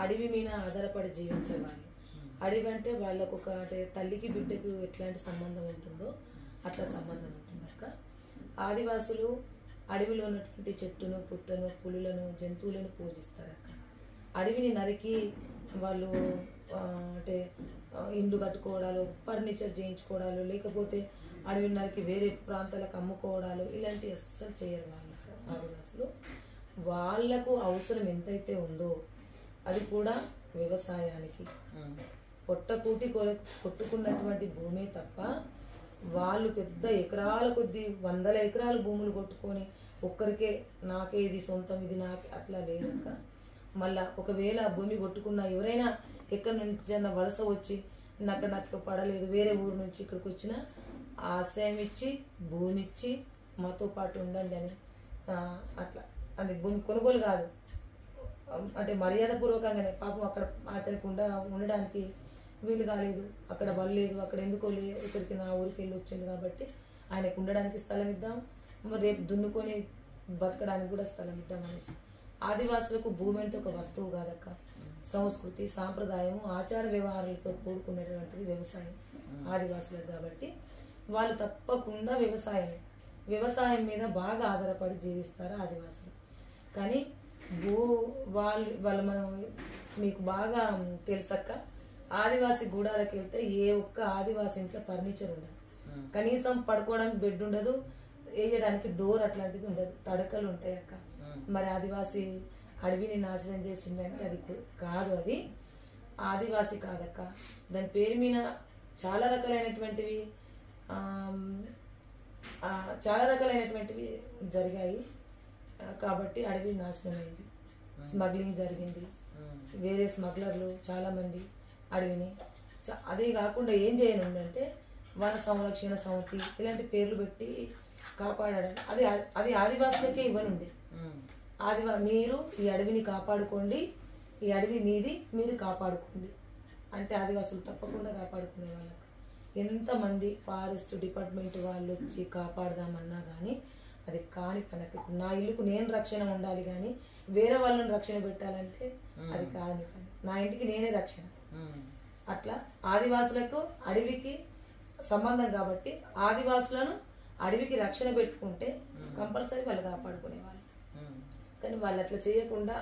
అడవి మీద ఆధారపడి జీవించేవాళ్ళు. అడవి అంటే వాళ్ళకు ఒక అంటే తల్లికి బిడ్డకు ఎట్లాంటి సంబంధం ఉంటుందో అట్లా సంబంధం ఉంటుంది అక్క. ఆదివాసులు అడవిలో ఉన్నటువంటి చెట్టును, పుట్టను, పులులను, జంతువులను పూజిస్తారు అక్క. అడవిని నరికి వాళ్ళు అంటే ఇండ్లు కట్టుకోవడాలు, ఫర్నిచర్ చేయించుకోవడాలు, లేకపోతే అడవిని నరికి వేరే ప్రాంతాలకు అమ్ముకోవడాలు ఇలాంటివి అస్సలు చేయరు వాళ్ళు ఆదివాసులు. వాళ్లకు అవసరం ఎంతైతే ఉందో అది కూడా వ్యవసాయానికి పొట్టకూటి కొట్టుకున్నటువంటి భూమే తప్ప వాళ్ళు పెద్ద ఎకరాల కొద్ది 100 ఎకరాల భూములు కొట్టుకొని ఒక్కరికే నాకే ఇది సొంతం ఇది నాకే అట్లా లేదక్క. మళ్ళా ఒకవేళ భూమి కొట్టుకున్న ఎవరైనా ఎక్కడి నుంచి వలస వచ్చి నాకు పడలేదు వేరే ఊరు నుంచి ఇక్కడికి వచ్చినా ఆశ్రయం ఇచ్చి భూమి ఇచ్చి మాతో పాటు ఉండండి అని అట్లా అది భూమి కొనుగోలు కాదు, అంటే మర్యాదపూర్వకంగానే. పాపం అక్కడ అతనికి ఉండడానికి వీలు కాలేదు, అక్కడ వల్లేదు, అక్కడ ఎందుకో ఇక్కడికి నా ఊరికి వెళ్ళి వచ్చింది కాబట్టి ఆయనకు ఉండడానికి స్థలం ఇద్దాం, రేపు దున్నుకొని బతకడానికి కూడా స్థలం ఇద్దాం అనేసి. ఆదివాసులకు భూమి అంటే ఒక వస్తువు కాదక్క, సంస్కృతి సాంప్రదాయము ఆచార వ్యవహారాలతో కూడుకున్నటువంటిది వ్యవసాయం ఆదివాసులకు. కాబట్టి వాళ్ళు తప్పకుండా వ్యవసాయం మీద బాగా ఆధారపడి జీవిస్తారు ఆదివాసులు. కానీ వాళ్ళు మనం మీకు బాగా తెలుసక్క, ఆదివాసి గూడాలకు వెళ్తే ఏ ఒక్క ఆదివాసి ఇంట్లో ఫర్నిచర్ ఉండదు, కనీసం పడుకోవడానికి బెడ్ ఉండదు, వేయడానికి డోర్ అట్లాంటిది ఉండదు, తడకలు ఉంటాయి అక్క. మరి ఆదివాసి అడవిని నాశనం చేసిందంటే అది కాదు, అది ఆదివాసి కాదక్క. దాని పేరు మీద చాలా రకాలైనటువంటివి జరిగాయి కాబట్టి అడవి నాశనం అయింది, స్మగ్లింగ్ జరిగింది, వేరే స్మగ్లర్లు చాలా మంది అడవిని. అదే కాకుండా ఏం చేయనుందంటే వన సంరక్షణ సమితి ఇలాంటి పేర్లు పెట్టి కాపాడడం, అది ఆదివాసులకే ఇవ్వనుంది. మీరు ఈ అడవిని కాపాడుకోండి, ఈ అడవి మీది, మీరు కాపాడుకోండి అంటే ఆదివాసులు తప్పకుండా కాపాడుకునే వాళ్ళకు. ఎంతమంది ఫారెస్ట్ డిపార్ట్మెంట్ వాళ్ళు వచ్చి కాపాడదామన్నా కానీ అది కాని పనికి. నా ఇల్లుకు నేను రక్షణ ఉండాలి కానీ వేరే వాళ్ళని రక్షణ పెట్టాలంటే అది కాని పని. నా ఇంటికి నేనే రక్షణ. అట్లా ఆదివాసులకు అడవికి సంబంధం కాబట్టి ఆదివాసులను అడవికి రక్షణ పెట్టుకుంటే కంపల్సరీ వాళ్ళు కాపాడుకునేవాళ్ళు. కానీ వాళ్ళు అట్లా చేయకుండా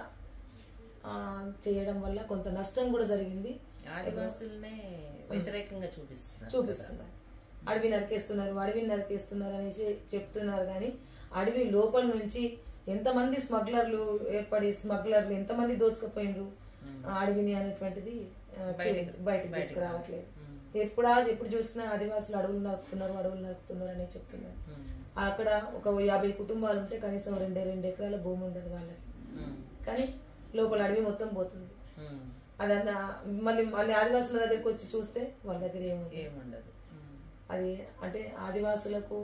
చేయడం వల్ల కొంత నష్టం కూడా జరిగింది. ఆదివాసులనే వ్యతిరేకంగా చూపిస్తున్నారు. అడవి నరికేస్తున్నారు అనేసి చెప్తున్నారు. కానీ అడవి లోపల నుంచి ఎంతమంది స్మగ్లర్లు ఎంతమంది దోచుకుపోయినరు అడవిని అనేటువంటిది బయటకు తీసుకురావట్లేదు. ఎప్పుడు చూసినా ఆదివాసులు అడవులు నరుకుతున్నారు అని చెప్తున్నారు. అక్కడ ఒక 50 కుటుంబాలు ఉంటే కనీసం 2 ఎకరాల భూమి ఉండదు వాళ్ళకి, కానీ లోపల అడవి మొత్తం పోతుంది. అదంతా మళ్ళీ ఆదివాసుల దగ్గరికి వచ్చి చూస్తే వాళ్ళ దగ్గర ఏముండదు. అది అంటే ఆదివాసులకు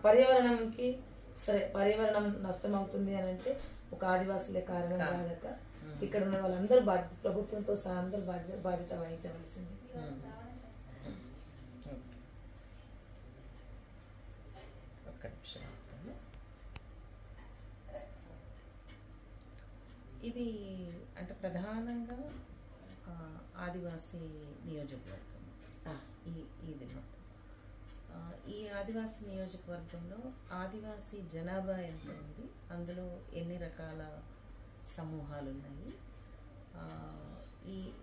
పర్యావరణంకి పర్యావరణం నష్టం అవుతుంది అని అంటే ఒక ఆదివాసులే కారణం కాదక్క. ఇక్కడ ఉన్న వాళ్ళందరూ ప్రభుత్వంతో సహా అందరూ బాధ్యత వహించవలసింది. ఇది అంటే ప్రధానంగా ఆదివాసీ నియోజకవర్గం. ఇది మొత్తం ఈ ఆదివాసీ నియోజకవర్గంలో ఆదివాసీ జనాభా ఎంత ఉంది, అందులో ఎన్ని రకాల సమూహాలు ఉన్నాయి,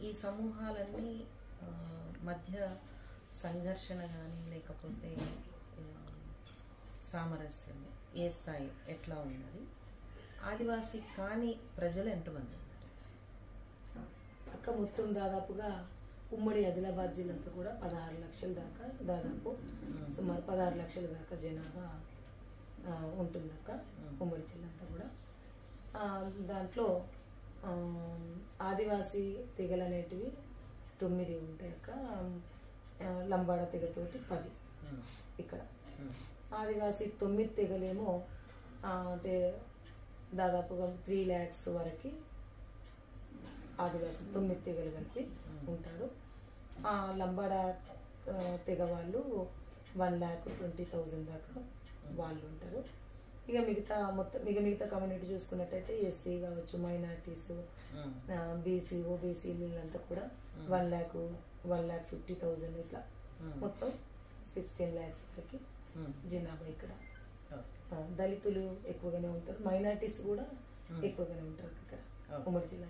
ఈ సమూహాలన్నీ మధ్య సంఘర్షణ కానీ లేకపోతే సామరస్యం ఏ స్థాయి ఎట్లా ఉన్నది, ఆదివాసీ కాని ప్రజలు ఎంతమంది ఉన్నారు అక్క? మొత్తం దాదాపుగా ఉమ్మడి ఆదిలాబాద్ జిల్లాతో కూడా 16 లక్షల దాకా, దాదాపు సుమారు 16 లక్షల దాకా జనాభా ఉంటుందక్క ఉమ్మడి జిల్లా అంతా కూడా. దాంట్లో ఆదివాసీ తెగలు అనేటివి 9 ఉంటాయి అక్క. లంబాడ తెగతోటి 10 ఇక్కడ. ఆదివాసీ 9 తెగలేమో అంటే దాదాపుగా 3 lakhs వరకు ఆదివాసులు 9 తెగలు కలిపి ఉంటారు. లంబాడ తెగ వాళ్ళు 1,20,000 దాకా వాళ్ళు ఉంటారు. ఇక మిగతా కమ్యూనిటీ చూసుకున్నట్టయితే ఎస్సీ కావచ్చు, మైనార్టీస్, బీసీ, ఓబీసీ వీళ్ళంతా కూడా 1,50,000 ఇట్లా మొత్తం 16 lakhs వరకు జనాభా ఇక్కడ. దళితులు ఎక్కువగానే ఉంటారు, మైనార్టీస్ కూడా ఎక్కువగానే ఉంటారు ఇక్కడ ఉమ్మడి జిల్లా.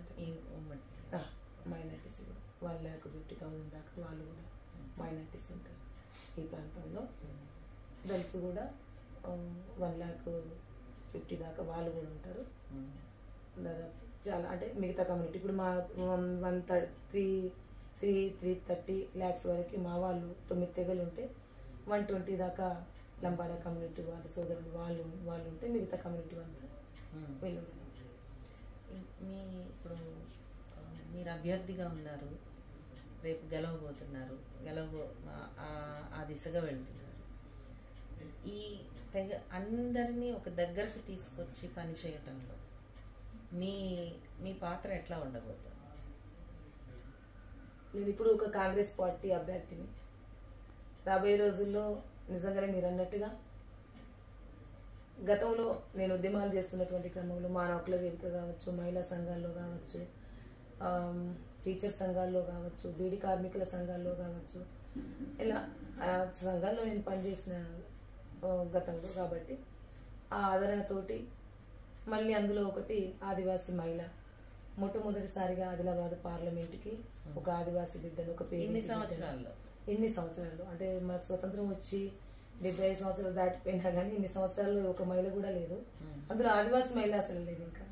మైనార్టీస్ కూడా 1,50,000 దాకా వాళ్ళు కూడా మైనార్టీస్ ఉంటారు ఈ ప్రాంతంలో. దళితులు కూడా 1,00,000 50 దాకా వాళ్ళు కూడా ఉంటారు. ఉమ్. దాదాపు చాలా అంటే మిగతా కమ్యూనిటీ ఇప్పుడు మా 330 lakhs వరకు మా వాళ్ళు 9 తెగలు ఉంటే 120 దాకా లంబాడా కమ్యూనిటీ వాళ్ళు సోదరులు వాళ్ళు ఉంటే మిగతా కమ్యూనిటీ అంతా ఉమ్. వీళ్ళు. మీ ఇప్పుడు మీరు అభ్యర్థిగా ఉన్నారు, రేపు గెలవబోతున్నారు, ఆ దిశగా వెళ్తున్నారు. ఈ తెగ అందరినీ ఒక దగ్గరకు తీసుకొచ్చి పని చేయటంలో మీ పాత్ర ఎట్లా ఉండబోతుంది? నేను ఇప్పుడు ఒక కాంగ్రెస్ పార్టీ అభ్యర్థిని. రాబోయే రోజుల్లో నిజంగానే మీరు అన్నట్టుగా గతంలో నేను ఉద్యమాలు చేస్తున్నటువంటి క్రమంలో మానవ హక్కుల వేదిక కావచ్చు, మహిళా సంఘాల్లో కావచ్చు, టీచర్ సంఘాల్లో కావచ్చు, బీడీ కార్మికుల సంఘాల్లో కావచ్చు, ఇలా సంఘాల్లో నేను పనిచేసిన గతంలో. కాబట్టి ఆ ఆదరణతోటి మళ్ళీ అందులో ఒకటి ఆదివాసీ మహిళ, మొట్టమొదటిసారిగా ఆదిలాబాద్ పార్లమెంట్కి ఒక ఆదివాసీ బిడ్డను ఒక పేరు ఇన్ని సంవత్సరాలు అంటే మనకు స్వతంత్రం వచ్చి 75 సంవత్సరాలు దాటిపోయినా కానీ ఇన్ని సంవత్సరాల్లో ఒక మహిళ కూడా లేదు. అందులో ఆదివాసీ మహిళ అసలు లేదు ఇంకా.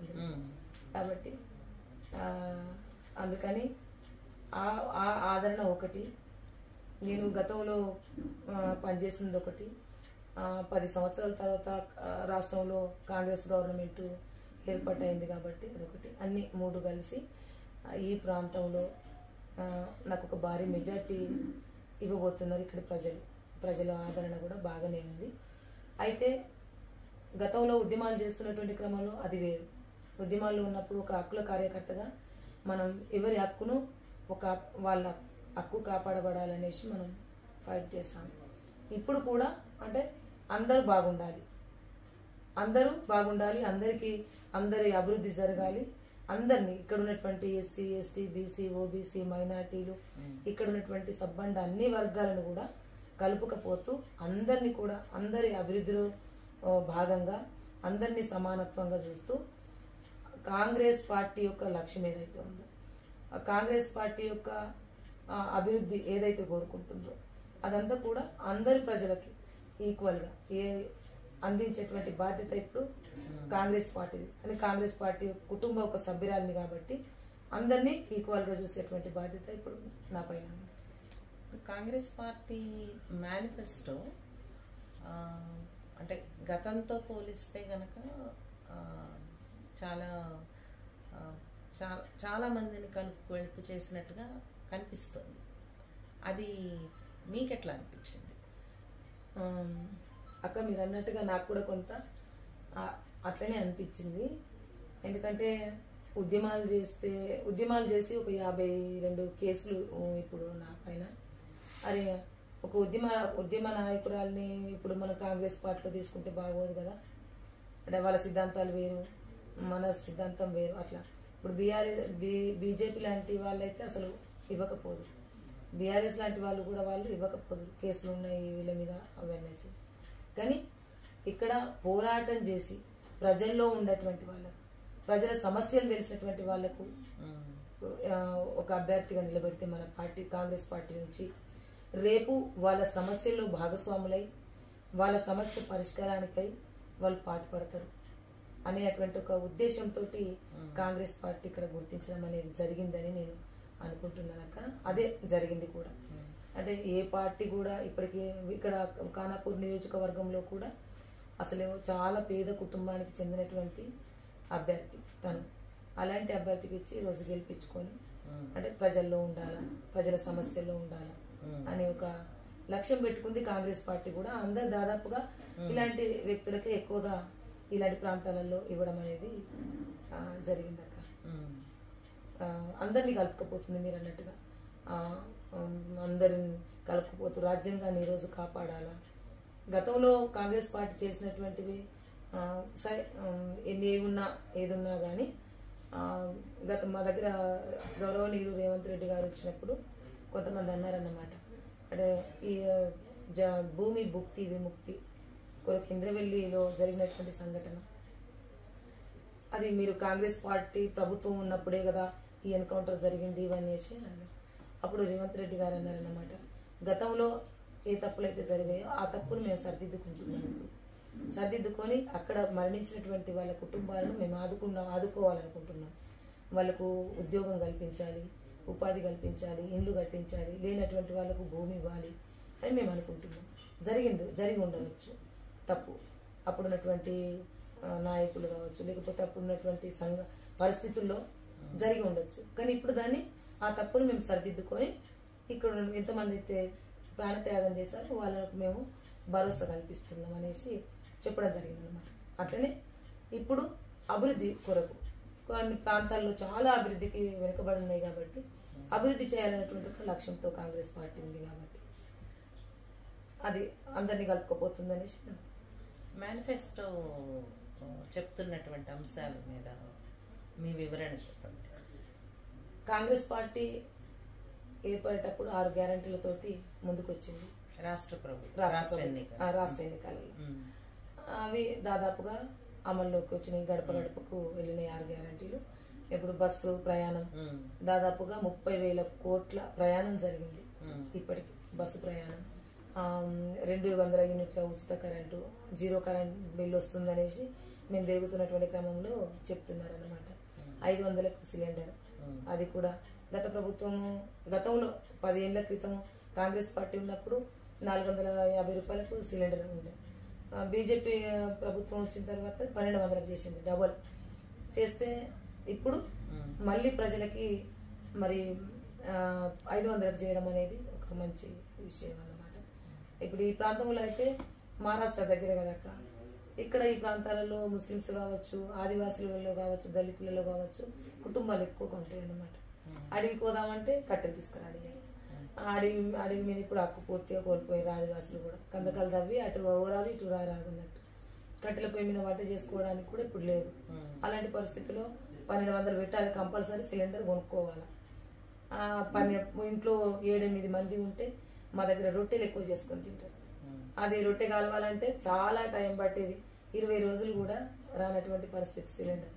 కాబట్టి అందుకని ఆ ఆదరణ ఒకటి, నేను గతంలో పనిచేసింది ఒకటి, 10 సంవత్సరాల తర్వాత రాష్ట్రంలో కాంగ్రెస్ గవర్నమెంట్ ఏర్పాటైంది కాబట్టి అదొకటి. అన్ని 3 కలిసి ఈ ప్రాంతంలో నాకు ఒక భారీ మెజార్టీ ఇవ్వబోతున్నారు. ఇక్కడ ప్రజల ఆదరణ కూడా బాగానే ఉంది. అయితే గతంలో ఉద్యమాలు చేస్తున్నటువంటి క్రమంలో అది వేరు. ఉద్యమాల్లో ఉన్నప్పుడు ఒక హక్కుల కార్యకర్తగా మనం ఎవరి హక్కును వాళ్ళ హక్కు కాపాడబడాలనేసి మనం ఫైట్ చేస్తాం. ఇప్పుడు కూడా అంటే అందరూ బాగుండాలి, అందరి అభివృద్ధి జరగాలి. అందరినీ ఇక్కడ ఉన్నటువంటి ఎస్సీ, ఎస్టీ, బీసీ, ఓబీసీ, మైనార్టీలు, ఇక్కడ ఉన్నటువంటి సబ్బండ అన్ని వర్గాలను కూడా కలుపుకపోతూ అందరి అభివృద్ధిలో భాగంగా అందరినీ సమానత్వంగా చూస్తూ కాంగ్రెస్ పార్టీ యొక్క లక్ష్యం ఏదైతే ఉందో, ఆ కాంగ్రెస్ పార్టీ యొక్క అభివృద్ధి ఏదైతే కోరుకుంటుందో అదంతా కూడా అందరి ప్రజలకి ఈక్వల్గా అందించేటువంటి బాధ్యత ఇప్పుడు కాంగ్రెస్ పార్టీది. అని కాంగ్రెస్ పార్టీ కుటుంబ ఒక సభ్యురాలిని కాబట్టి అందరినీ ఈక్వల్గా చూసేటువంటి బాధ్యత ఇప్పుడు నా పైన ఉంది. కాంగ్రెస్ పార్టీ మేనిఫెస్టో అంటే గతంతో పోలిస్తే గనక చాలా చాలా మందిని కలుపు వెళుతూ చేసినట్టుగా కనిపిస్తుంది. అది మీకెట్లా అనిపించింది? అక్క మీరు అన్నట్టుగా నాకు కూడా కొంత అట్లనే అనిపించింది. ఎందుకంటే ఉద్యమాలు చేసి ఒక 52 కేసులు ఇప్పుడు నా పైన. అరే ఒక ఉద్యమ నాయకురాల్ని ఇప్పుడు మన కాంగ్రెస్ పార్టీలో తీసుకుంటే బాగోదు కదా. అంటే వాళ్ళ సిద్ధాంతాలు వేరు, మన సిద్ధాంతం వేరు. అట్లా ఇప్పుడు బీజేపీ లాంటి వాళ్ళైతే అసలు ఇవ్వకపోదు, బీఆర్ఎస్ లాంటి వాళ్ళు కూడా ఇవ్వకపోదు. కేసులు ఉన్నాయి వీళ్ళ మీద అవేర్నెస్. కానీ ఇక్కడ పోరాటం చేసి ప్రజల్లో ఉన్నటువంటి వాళ్ళకు, ప్రజల సమస్యలు తెలిసినటువంటి వాళ్లకు ఒక అభ్యర్థిగా నిలబెడితే మన పార్టీ కాంగ్రెస్ పార్టీ నుంచి రేపు వాళ్ళ సమస్యల్లో భాగస్వాములై వాళ్ళ సమస్య పరిష్కారానికై వాళ్ళు పాటుపడతారు అనేటువంటి ఒక ఉద్దేశంతో కాంగ్రెస్ పార్టీ ఇక్కడ గుర్తించడం అనేది జరిగిందని నేను అనుకుంటున్నానక్క. అదే జరిగింది కూడా. అంటే ఏ పార్టీ కూడా ఇప్పటికీ ఇక్కడ ఖానాపూర్ నియోజకవర్గంలో కూడా అసలు చాలా పేద కుటుంబానికి చెందినటువంటి అభ్యర్థి తను. అలాంటి అభ్యర్థికి ఇచ్చి రోజు గెలిపించుకొని అంటే ప్రజల్లో ఉండాలా, ప్రజల సమస్యల్లో ఉండాలా అనే ఒక లక్ష్యం పెట్టుకుంది కాంగ్రెస్ పార్టీ కూడా. అందరు దాదాపుగా ఇలాంటి వ్యక్తులకే ఎక్కువగా ఇలాంటి ప్రాంతాలలో ఇవ్వడం అనేది జరిగిందక్క. అందరినీ కలుపుకపోతుంది మీరు అన్నట్టుగా. అందరిని కలుపుకపోతూ రాజ్యాంగాన్ని ఈరోజు కాపాడాలా. గతంలో కాంగ్రెస్ పార్టీ చేసినటువంటివి సరే ఏదున్నా కానీ మా దగ్గర గౌరవనీయులు రేవంత్ రెడ్డి గారు వచ్చినప్పుడు కొంతమంది అన్నారన్నమాట, అంటే ఈ భూమి భుక్తి విముక్తి కొరకు ఇంద్రవెల్లిలో జరిగినటువంటి సంఘటన అది మీరు కాంగ్రెస్ పార్టీ ప్రభుత్వం ఉన్నప్పుడే కదా ఈ ఎన్కౌంటర్ జరిగింది ఇవన్నీ. అప్పుడు రేవంత్ రెడ్డి గారు అన్నారన్నమాట, గతంలో ఏ తప్పులైతే జరిగాయో ఆ తప్పును మేము సరిదిద్దుకుంటున్నాము. సర్దిద్దుకొని అక్కడ మరణించినటువంటి వాళ్ళ కుటుంబాలను మేము ఆదుకోవాలనుకుంటున్నాం. వాళ్ళకు ఉద్యోగం కల్పించాలి, ఉపాధి కల్పించాలి, ఇండ్లు కట్టించాలి, లేనటువంటి వాళ్ళకు భూమి ఇవ్వాలి అని మేము అనుకుంటున్నాం. జరిగి ఉండవచ్చు తప్పు, అప్పుడున్నటువంటి నాయకులు కావచ్చు, లేకపోతే అప్పుడున్నటువంటి సంఘ పరిస్థితుల్లో జరిగి ఉండొచ్చు. కానీ ఇప్పుడు దాన్ని ఆ తప్పును మేము సరిదిద్దుకొని ఇక్కడ ఎంతమంది అయితే ప్రాణత్యాగం చేశారో వాళ్ళకు మేము భరోసా కల్పిస్తున్నాం అనేసి చెప్పడం జరిగింది అన్నమాట. అట్లనే ఇప్పుడు అభివృద్ధి కొరకు కొన్ని ప్రాంతాల్లో చాలా అభివృద్ధికి వెనుకబడి ఉన్నాయి కాబట్టి అభివృద్ధి చేయాలనేటువంటి ఒక లక్ష్యంతో కాంగ్రెస్ పార్టీ ఉంది కాబట్టి అది అందరినీ కలుపుకోపోతుందనేసి మేనిఫెస్టో చెప్తున్నటువంటి అంశాల మీద మీ వివరణ చెప్పండి. కాంగ్రెస్ పార్టీ ఏర్పడేటప్పుడు 6 గ్యారంటీలతోటి ముందుకొచ్చింది రాష్ట్ర ప్రభుత్వం రాష్ట్ర ఎన్నికలలో. అవి దాదాపుగా అమల్లోకి వచ్చినాయి. గడప గడపకు వెళ్ళినాయి 6 గ్యారంటీలు. ఇప్పుడు బస్సు ప్రయాణం దాదాపుగా 30,000 కోట్ల ప్రయాణం జరిగింది ఇప్పటికి. బస్సు ప్రయాణం 200 యూనిట్ల ఉచిత కరెంటు, 0 కరెంట్ బిల్లు వస్తుందనేసి మేము తిరుగుతున్నటువంటి క్రమంలో చెప్తున్నారన్నమాట. 500కు సిలిండర్, అది కూడా గతంలో 10 ఏళ్ల క్రితం కాంగ్రెస్ పార్టీ ఉన్నప్పుడు 450 రూపాయలకు సిలిండర్ ఉండే. బీజేపీ ప్రభుత్వం వచ్చిన తర్వాత 1200కు చేసింది, డబల్ చేస్తే ఇప్పుడు మళ్ళీ ప్రజలకి మరి 500కు చేయడం అనేది ఒక మంచి విషయం అన్నమాట. ఇప్పుడు ఈ ప్రాంతంలో అయితే మహారాష్ట్ర దగ్గర కదక్క, ఇక్కడ ఈ ప్రాంతాలలో ముస్లిమ్స్ కావచ్చు, ఆదివాసులలో కావచ్చు, దళితులలో కావచ్చు కుటుంబాలు ఎక్కువగా ఉంటాయి అన్నమాట. అడవికి పోదామంటే కట్టెలు తీసుకురాలి. అడవి మీద ఇప్పుడు హక్కు పూర్తిగా కోల్పోయారు ఆదివాసులు కూడా. కందకాలు తవ్వి అటు ఓరాదు ఇటు రారాదు అన్నట్టు. కట్టెల పొయ్యి మీద వంట చేసుకోవడానికి కూడా ఇప్పుడు లేదు. అలాంటి పరిస్థితిలో 1200 పెట్టాలి, కంపల్సరీ సిలిండర్ కొనుక్కోవాలి. ఇంట్లో 7-8 మంది ఉంటే మా దగ్గర రొట్టెలు ఎక్కువ చేసుకొని తింటారు. అది రొట్టె కాలవాలంటే చాలా టైం పట్టేది, 20 రోజులు కూడా రానటువంటి పరిస్థితి సిలిండర్.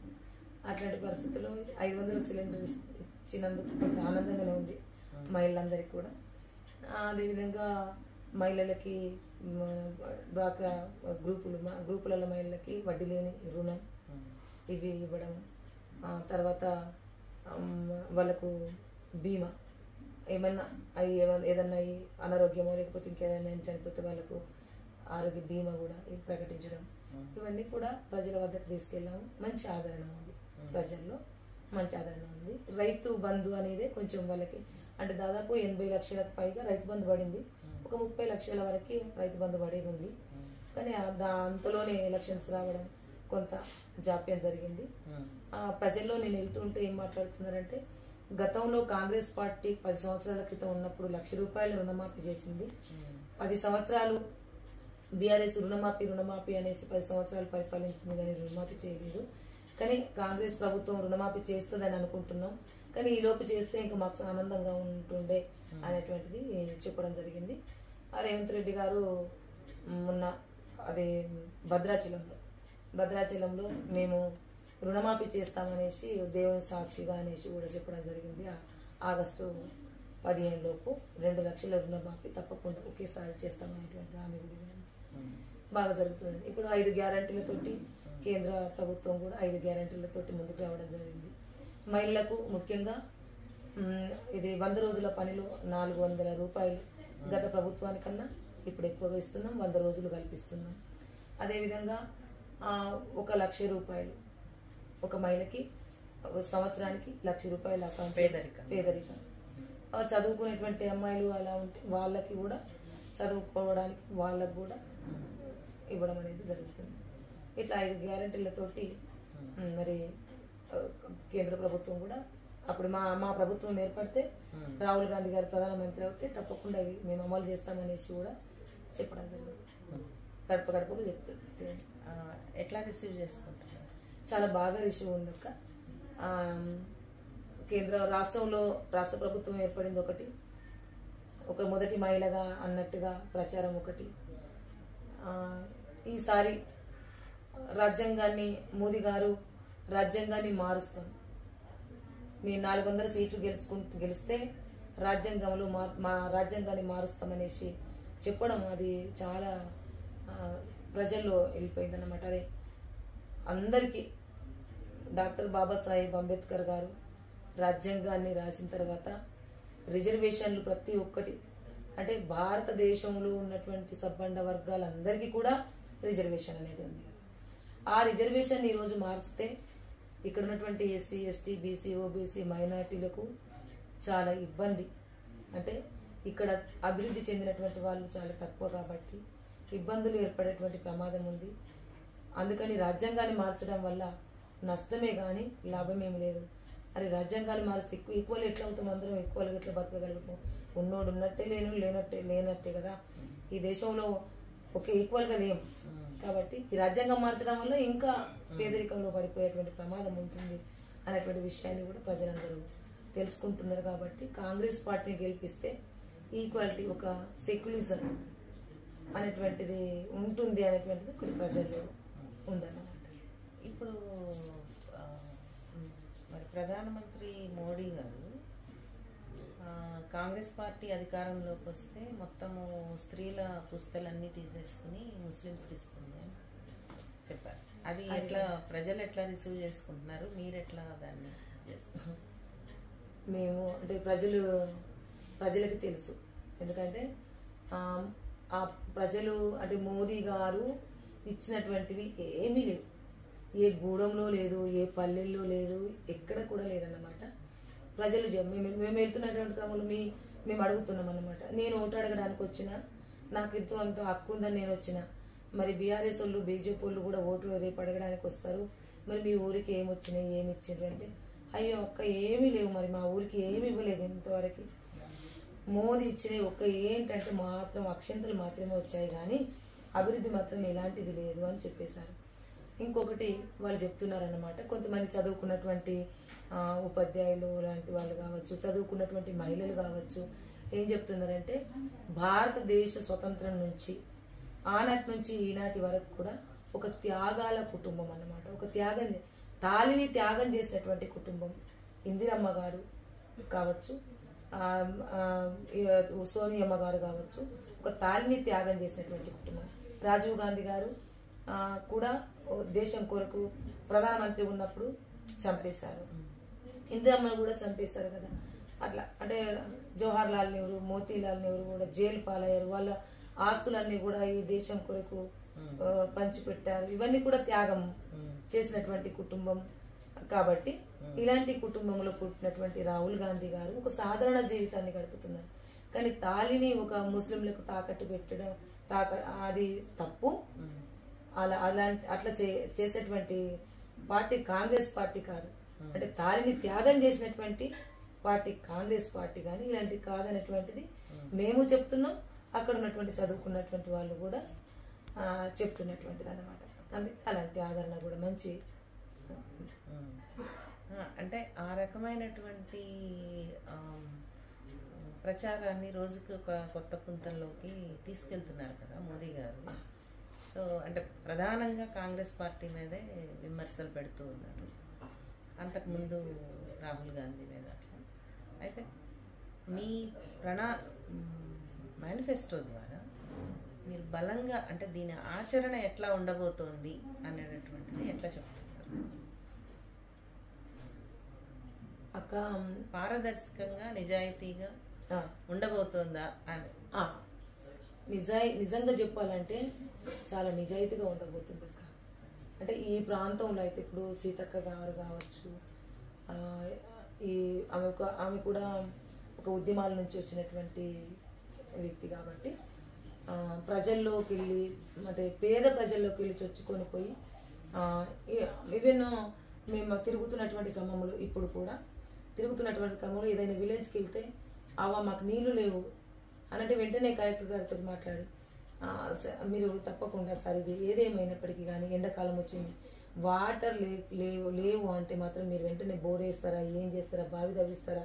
అట్లాంటి పరిస్థితుల్లో 500 సిలిండర్ ఇచ్చినందుకు కొంత ఆనందంగానే ఉంది మహిళలందరికీ కూడా. అదేవిధంగా మహిళలకి డ్వాక్రా గ్రూపులలో మహిళలకి వడ్డీ లేని రుణం ఇవి ఇవ్వడం, తర్వాత వాళ్ళకు బీమా ఏదన్నా అనారోగ్యమో లేకపోతే ఇంకేదైనా చనిపోతే వాళ్ళకు ఆరోగ్య బీమా కూడా ప్రకటించడం, ఇవన్నీ కూడా ప్రజల వద్దకు తీసుకెళ్ళాము. మంచి ఆదరణ ఉంది, ప్రజల్లో మంచి ఆదరణ ఉంది. రైతు బంధు అనేది కొంచెం వాళ్ళకి అంటే దాదాపు 80 లక్షలకు పైగా రైతు బంధు పడింది. ఒక 30 లక్షల వరకు రైతు బంధు పడేది ఉంది. కానీ అంతలోనే ఎలక్షన్స్ రావడం కొంత జాప్యం జరిగింది. ప్రజల్లో నేను వెళ్తుంటే ఏం మాట్లాడుతున్నారంటే, గతంలో కాంగ్రెస్ పార్టీ 10 సంవత్సరాల క్రితం ఉన్నప్పుడు 1,00,000 రూపాయల రుణమాఫీ చేసింది. 10 సంవత్సరాలు బీఆర్ఎస్ రుణమాఫీ అనేసి 10 సంవత్సరాలు పరిపాలించింది, కానీ రుణమాఫీ చేయలేదు. కానీ కాంగ్రెస్ ప్రభుత్వం రుణమాఫీ చేస్తుందని అనుకుంటున్నాం, కానీ ఈలోపు చేస్తే ఇంకా మాకు ఆనందంగా ఉంటుండే అనేటువంటిది చెప్పడం జరిగింది. రేవంత్ రెడ్డి గారు మొన్న అది భద్రాచలంలో మేము రుణమాఫీ చేస్తామనేసి దేవుని సాక్షిగా అనేసి కూడా చెప్పడం జరిగింది. ఆగస్టు 15 లోపు 2 లక్షల రుణమాఫీ తప్పకుండా ఒకేసారి చేస్తామనేటువంటి హామీ కూడా బాగా జరుగుతుంది. ఇప్పుడు 5 గ్యారంటీలతోటి కేంద్ర ప్రభుత్వం కూడా 5 గ్యారంటీలతోటి ముందుకు రావడం జరిగింది. మహిళలకు ముఖ్యంగా ఇది 100 రోజుల పనిలో 400 రూపాయలు గత ప్రభుత్వానికన్నా ఇప్పుడు ఎక్కువగా ఇస్తున్నాం, 100 రోజులు కల్పిస్తున్నాం. అదేవిధంగా 1,00,000 రూపాయలు ఒక మహిళకి సంవత్సరానికి 1,00,000 రూపాయల అకౌంట్. పేదరికం చదువుకునేటువంటి అమ్మాయిలు అలా ఉంటే వాళ్ళకి కూడా చదువుకోవడానికి వాళ్ళకు కూడా ఇవ్వడం అనేది జరుగుతుంది. ఇట్లా 5 గ్యారంటీలతోటి మరి కేంద్ర ప్రభుత్వం కూడా అప్పుడు మా ప్రభుత్వం ఏర్పడితే రాహుల్ గాంధీ గారు ప్రధానమంత్రి అవుతే తప్పకుండా మేము అమలు చేస్తామనేసి కూడా చెప్పడం జరిగింది. గడప గడపకు చెప్తుంది. ఎట్లా రిసీవ్ చేసుకుంటారు? చాలా బాగా రిసీవ్ ఉంది అక్క. రాష్ట్ర ప్రభుత్వం ఏర్పడింది ఒక మొదటి మహిళగా అన్నట్టుగా ప్రచారం ఒకటి. ఈసారి మోదీ గారు రాజ్యాంగాన్ని మారుస్తాం, మేము 400 సీట్లు గెలిస్తే రాజ్యాంగంలో మా రాజ్యాంగాన్ని మారుస్తామనేసి చెప్పడం అది చాలా ప్రజల్లో వెళ్ళిపోయింది అన్నమాట. అదే అందరికీ డాక్టర్ బాబాసాహెబ్ అంబేద్కర్ గారు రాజ్యాంగాన్ని రాసిన తర్వాత రిజర్వేషన్లు ప్రతి ఒక్కటి అంటే భారతదేశంలో ఉన్నటువంటి సబ్బండ వర్గాలందరికీ కూడా రిజర్వేషన్ అనేది ఉంది. ఆ రిజర్వేషన్ ఈరోజు మార్చితే ఇక్కడ ఉన్నటువంటి ఎస్సీ ఎస్టీ బీసీ ఓబీసీ మైనార్టీలకు చాలా ఇబ్బంది. అంటే ఇక్కడ అభివృద్ధి చెందినటువంటి వాళ్ళు చాలా తక్కువ కాబట్టి ఇబ్బందులు ఏర్పడేటువంటి ప్రమాదం ఉంది. అందుకని రాజ్యాంగాన్ని మార్చడం వల్ల నష్టమే కానీ లాభమేమి లేదు. అది రాజ్యాంగాన్ని మారిస్తే ఈక్వల్ ఎట్లా అవుతాం, అందరం ఈక్వల్గా ఎట్లా బతకగలుగుతాం? ఉన్నోడు ఉన్నట్టే, లేనట్టే కదా. ఈ దేశంలో ఒకే ఈక్వల్గా లేం కాబట్టి ఈ రాజ్యాంగం మార్చడం వల్ల ఇంకా పేదరికంలో పడిపోయేటువంటి ప్రమాదం ఉంటుంది అనేటువంటి విషయాన్ని కూడా ప్రజలందరూ తెలుసుకుంటున్నారు. కాబట్టి కాంగ్రెస్ పార్టీని గెలిపిస్తే ఈక్వాలిటీ, ఒక సెక్యులిజం అనేటువంటిది ఉంటుంది అనేటువంటిది కొన్ని ప్రజల్లో ఉందన్నమాట. ఇప్పుడు మరి ప్రధానమంత్రి మోడీ గారు కాంగ్రెస్ పార్టీ అధికారంలోకి వస్తే మొత్తము స్త్రీల పుస్తలన్నీ తీసేసుకుని ముస్లిమ్స్కి ఇస్తుంది అని చెప్పారు. అది ఎట్లా ప్రజలు ఎట్లా రిసీవ్ చేసుకుంటున్నారు, మీరు ఎట్లా దాన్ని చేస్తున్నారు? మేము అంటే ప్రజలకి తెలుసు. ఎందుకంటే ఆ ప్రజలు అంటే మోదీ గారు ఇచ్చినటువంటివి ఏమీ లేవు. ఏ గూడెంలో లేదు, ఏ పల్లెల్లో లేదు, ఎక్కడ కూడా లేదన్నమాట. ప్రజలు మేము వెళ్తున్నటువంటి క్రమంలో మేము అడుగుతున్నాం అన్నమాట. నేను ఓటు అడగడానికి వచ్చినా, నాకు ఎంతో అంత హక్కు ఉందని నేను వచ్చినా, మరి బీఆర్ఎస్ వాళ్ళు బీజేపీ వాళ్ళు కూడా ఓటు రేపు అడగడానికి వస్తారు. మరి మీ ఊరికి ఏమి వచ్చినాయి, ఏమి ఇచ్చిండ్రు అంటే, అయ్యో ఒక్క ఏమీ లేవు, మరి మా ఊరికి ఏమి ఇవ్వలేదు ఇంతవరకు. మోదీ ఇచ్చినవి ఒక్క ఏంటంటే మాత్రం అక్షంతలు మాత్రమే వచ్చాయి కానీ అభివృద్ధి మాత్రం ఎలాంటిది లేదు అని చెప్పేశారు. ఇంకొకటి వాళ్ళు చెప్తున్నారన్నమాట, కొంతమంది చదువుకున్నటువంటి ఉపాధ్యాయులు లాంటి వాళ్ళు కావచ్చు, చదువుకున్నటువంటి మహిళలు కావచ్చు, ఏం చెప్తున్నారంటే భారతదేశ స్వతంత్రం నుంచి ఆనాటి నుంచి ఈనాటి వరకు కూడా ఒక త్యాగాల కుటుంబం అన్నమాట. ఒక తాళిని త్యాగం చేసినటువంటి కుటుంబం. ఇందిరమ్మ గారు కావచ్చు, సోనియమ్మ గారు కావచ్చు, ఒక తాళిని త్యాగం చేసినటువంటి కుటుంబం. రాజీవ్ గాంధీ గారు కూడా దేశం కొరకు ప్రధానమంత్రి ఉన్నప్పుడు చంపేశారు. ఇందిరమ్మను కూడా చంపేశారు కదా. అట్లా అంటే జవహర్ లాల్ నెహ్రూ, మోతీలాల్ నెహ్రూ కూడా జైలు పాలయ్యారు. వాళ్ళ ఆస్తులన్నీ కూడా ఈ దేశం కొరకు పంచిపెట్టారు. ఇవన్నీ కూడా త్యాగం చేసినటువంటి కుటుంబం. కాబట్టి ఇలాంటి కుటుంబంలో పుట్టినటువంటి రాహుల్ గాంధీ గారు ఒక సాధారణ జీవితాన్ని గడుపుతున్నారు. కానీ తాళిని ఒక ముస్లింలకు తాకట్టు పెట్టడం అది తప్పు. అట్లా చేసేటువంటి పార్టీ కాంగ్రెస్ పార్టీ కాదు. అంటే తాళిని త్యాగం చేసినటువంటి పార్టీ కాంగ్రెస్ పార్టీ కానీ ఇలాంటివి కాదనేటువంటిది మేము చెప్తున్నాం. అక్కడ ఉన్నటువంటి చదువుకున్నటువంటి వాళ్ళు కూడా చెప్తున్నటువంటిది అన్నమాట. అందుకే అలాంటి ఆదరణ కూడా మంచి. అంటే ఆ రకమైనటువంటి ప్రచారాన్ని రోజుకు ఒక కొత్త పుంతంలోకి తీసుకెళ్తున్నారు కదా మోదీ గారు. సో అంటే ప్రధానంగా కాంగ్రెస్ పార్టీ మీదే విమర్శలు పెడుతూ ఉన్నారు, అంతకుముందు రాహుల్ గాంధీ మీద. అట్లా అయితే మీ మేనిఫెస్టో ద్వారా మీరు బలంగా అంటే దీని ఆచరణ ఎట్లా ఉండబోతోంది అనేటటువంటిది ఎట్లా చెప్తున్నారు? అక్క పారదర్శకంగా నిజాయితీగా ఉండబోతోందా అని నిజంగా చెప్పాలంటే చాలా నిజాయితీగా ఉండబోతుంది అక్క. అంటే ఈ ప్రాంతంలో అయితే ఇప్పుడు సీతక్క గారు కావచ్చు, ఆమె కూడా ఒక ఉద్యమాల నుంచి వచ్చినటువంటి వ్యక్తి కాబట్టి ప్రజల్లోకి వెళ్ళి అంటే పేద ప్రజల్లోకి వెళ్ళి చొచ్చుకొని పోయి ఈవెన్ మేము తిరుగుతున్నటువంటి క్రమంలో ఇప్పుడు కూడా తిరుగుతున్నటువంటి క్రమంలో ఏదైనా విలేజ్కి వెళ్తే మాకు నీళ్లు లేవు అనంటే వెంటనే కలెక్టర్ గారితో మాట్లాడి మీరు తప్పకుండా సార్ ఇది ఏదేమైనప్పటికీ కానీ ఎండాకాలం వచ్చింది వాటర్ లేవు అంటే మాత్రం మీరు వెంటనే బోర్ వేస్తారా, ఏం చేస్తారా, బావి తవ్విస్తారా,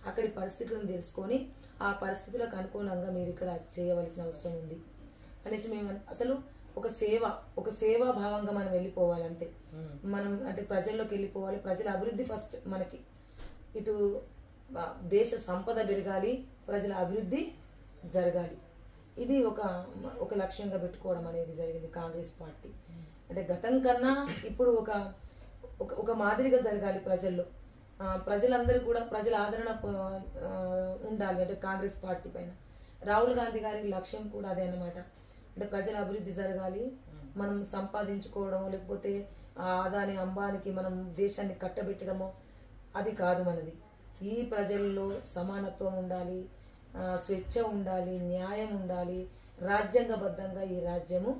అక్కడి పరిస్థితులను తెలుసుకొని ఆ పరిస్థితులకు అనుకూలంగా మీరు ఇక్కడ చేయవలసిన అవసరం ఉంది అనేసి మేము అసలు ఒక సేవా భావంగా మనం వెళ్ళిపోవాలంతే. మనం అంటే ప్రజల్లోకి వెళ్ళిపోవాలి. ప్రజల అభివృద్ధి ఫస్ట్ మనకి, ఇటు దేశ సంపద పెరగాలి, ప్రజల అభివృద్ధి జరగాలి. ఇది ఒక లక్ష్యంగా పెట్టుకోవడం అనేది జరిగింది కాంగ్రెస్ పార్టీ. అంటే గతం కన్నా ఇప్పుడు ఒక మాదిరిగా జరగాలి ప్రజల్లో. ప్రజలందరూ కూడా ప్రజల ఆదరణ ఉండాలి అంటే కాంగ్రెస్ పార్టీ పైన. రాహుల్ గాంధీ గారి లక్ష్యం కూడా అదే అన్నమాట. అంటే ప్రజల అభివృద్ధి జరగాలి, మనం సంపాదించుకోవడం లేకపోతే అదాని అంబానికి మనం దేశాన్ని కట్టబెట్టడమో అది కాదు మనది. ఈ ప్రజల్లో సమానత్వం ఉండాలి, స్వేచ్ఛ ఉండాలి, న్యాయం ఉండాలి, రాజ్యాంగబద్ధంగా ఈ రాజ్యము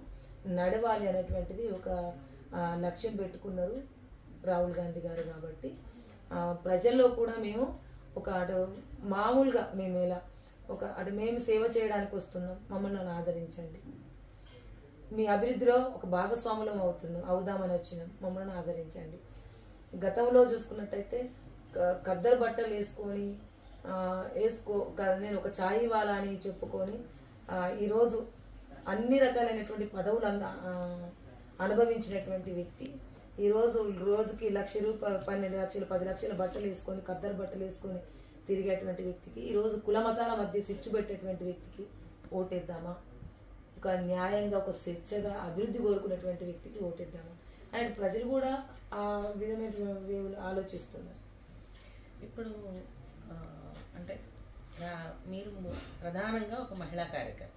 నడవాలి అనేటువంటిది ఒక లక్ష్యం పెట్టుకున్నారు రాహుల్ గాంధీ గారు. కాబట్టి ప్రజల్లో కూడా మేము అటు మామూలుగా మేము ఇలా అటు మేము సేవ చేయడానికి వస్తున్నాం, మమ్మల్ని ఆదరించండి, మీ అభివృద్ధిలో ఒక భాగస్వాములం అవుదామని వచ్చినాం, మమ్మల్ని ఆదరించండి. గతంలో చూసుకున్నట్టయితే ఖద్దరు బట్టలు వేసుకొని నేను ఒక ఛాయ్ వాలా అని చెప్పుకొని ఈరోజు అన్ని రకాలైనటువంటి పదవులు అనుభవించినటువంటి వ్యక్తి ఈరోజు రోజుకి 1,00,000 రూపాయలు, 12 లక్షలు, 10 లక్షల బట్టలు వేసుకొని ఖద్దరు బట్టలు వేసుకొని తిరిగేటువంటి వ్యక్తికి, ఈరోజు కులమతాల మధ్య సిచ్చు పెట్టేటువంటి వ్యక్తికి ఓటేద్దామా? ఒక న్యాయంగా ఒక స్వేచ్ఛగా అభివృద్ధి కోరుకునేటువంటి వ్యక్తికి ఓటేద్దామా అండ్ ప్రజలు కూడా ఆ విధమైన ఆలోచిస్తున్నారు. ఇప్పుడు అంటే మీరు ప్రధానంగా ఒక మహిళా కార్యకర్త,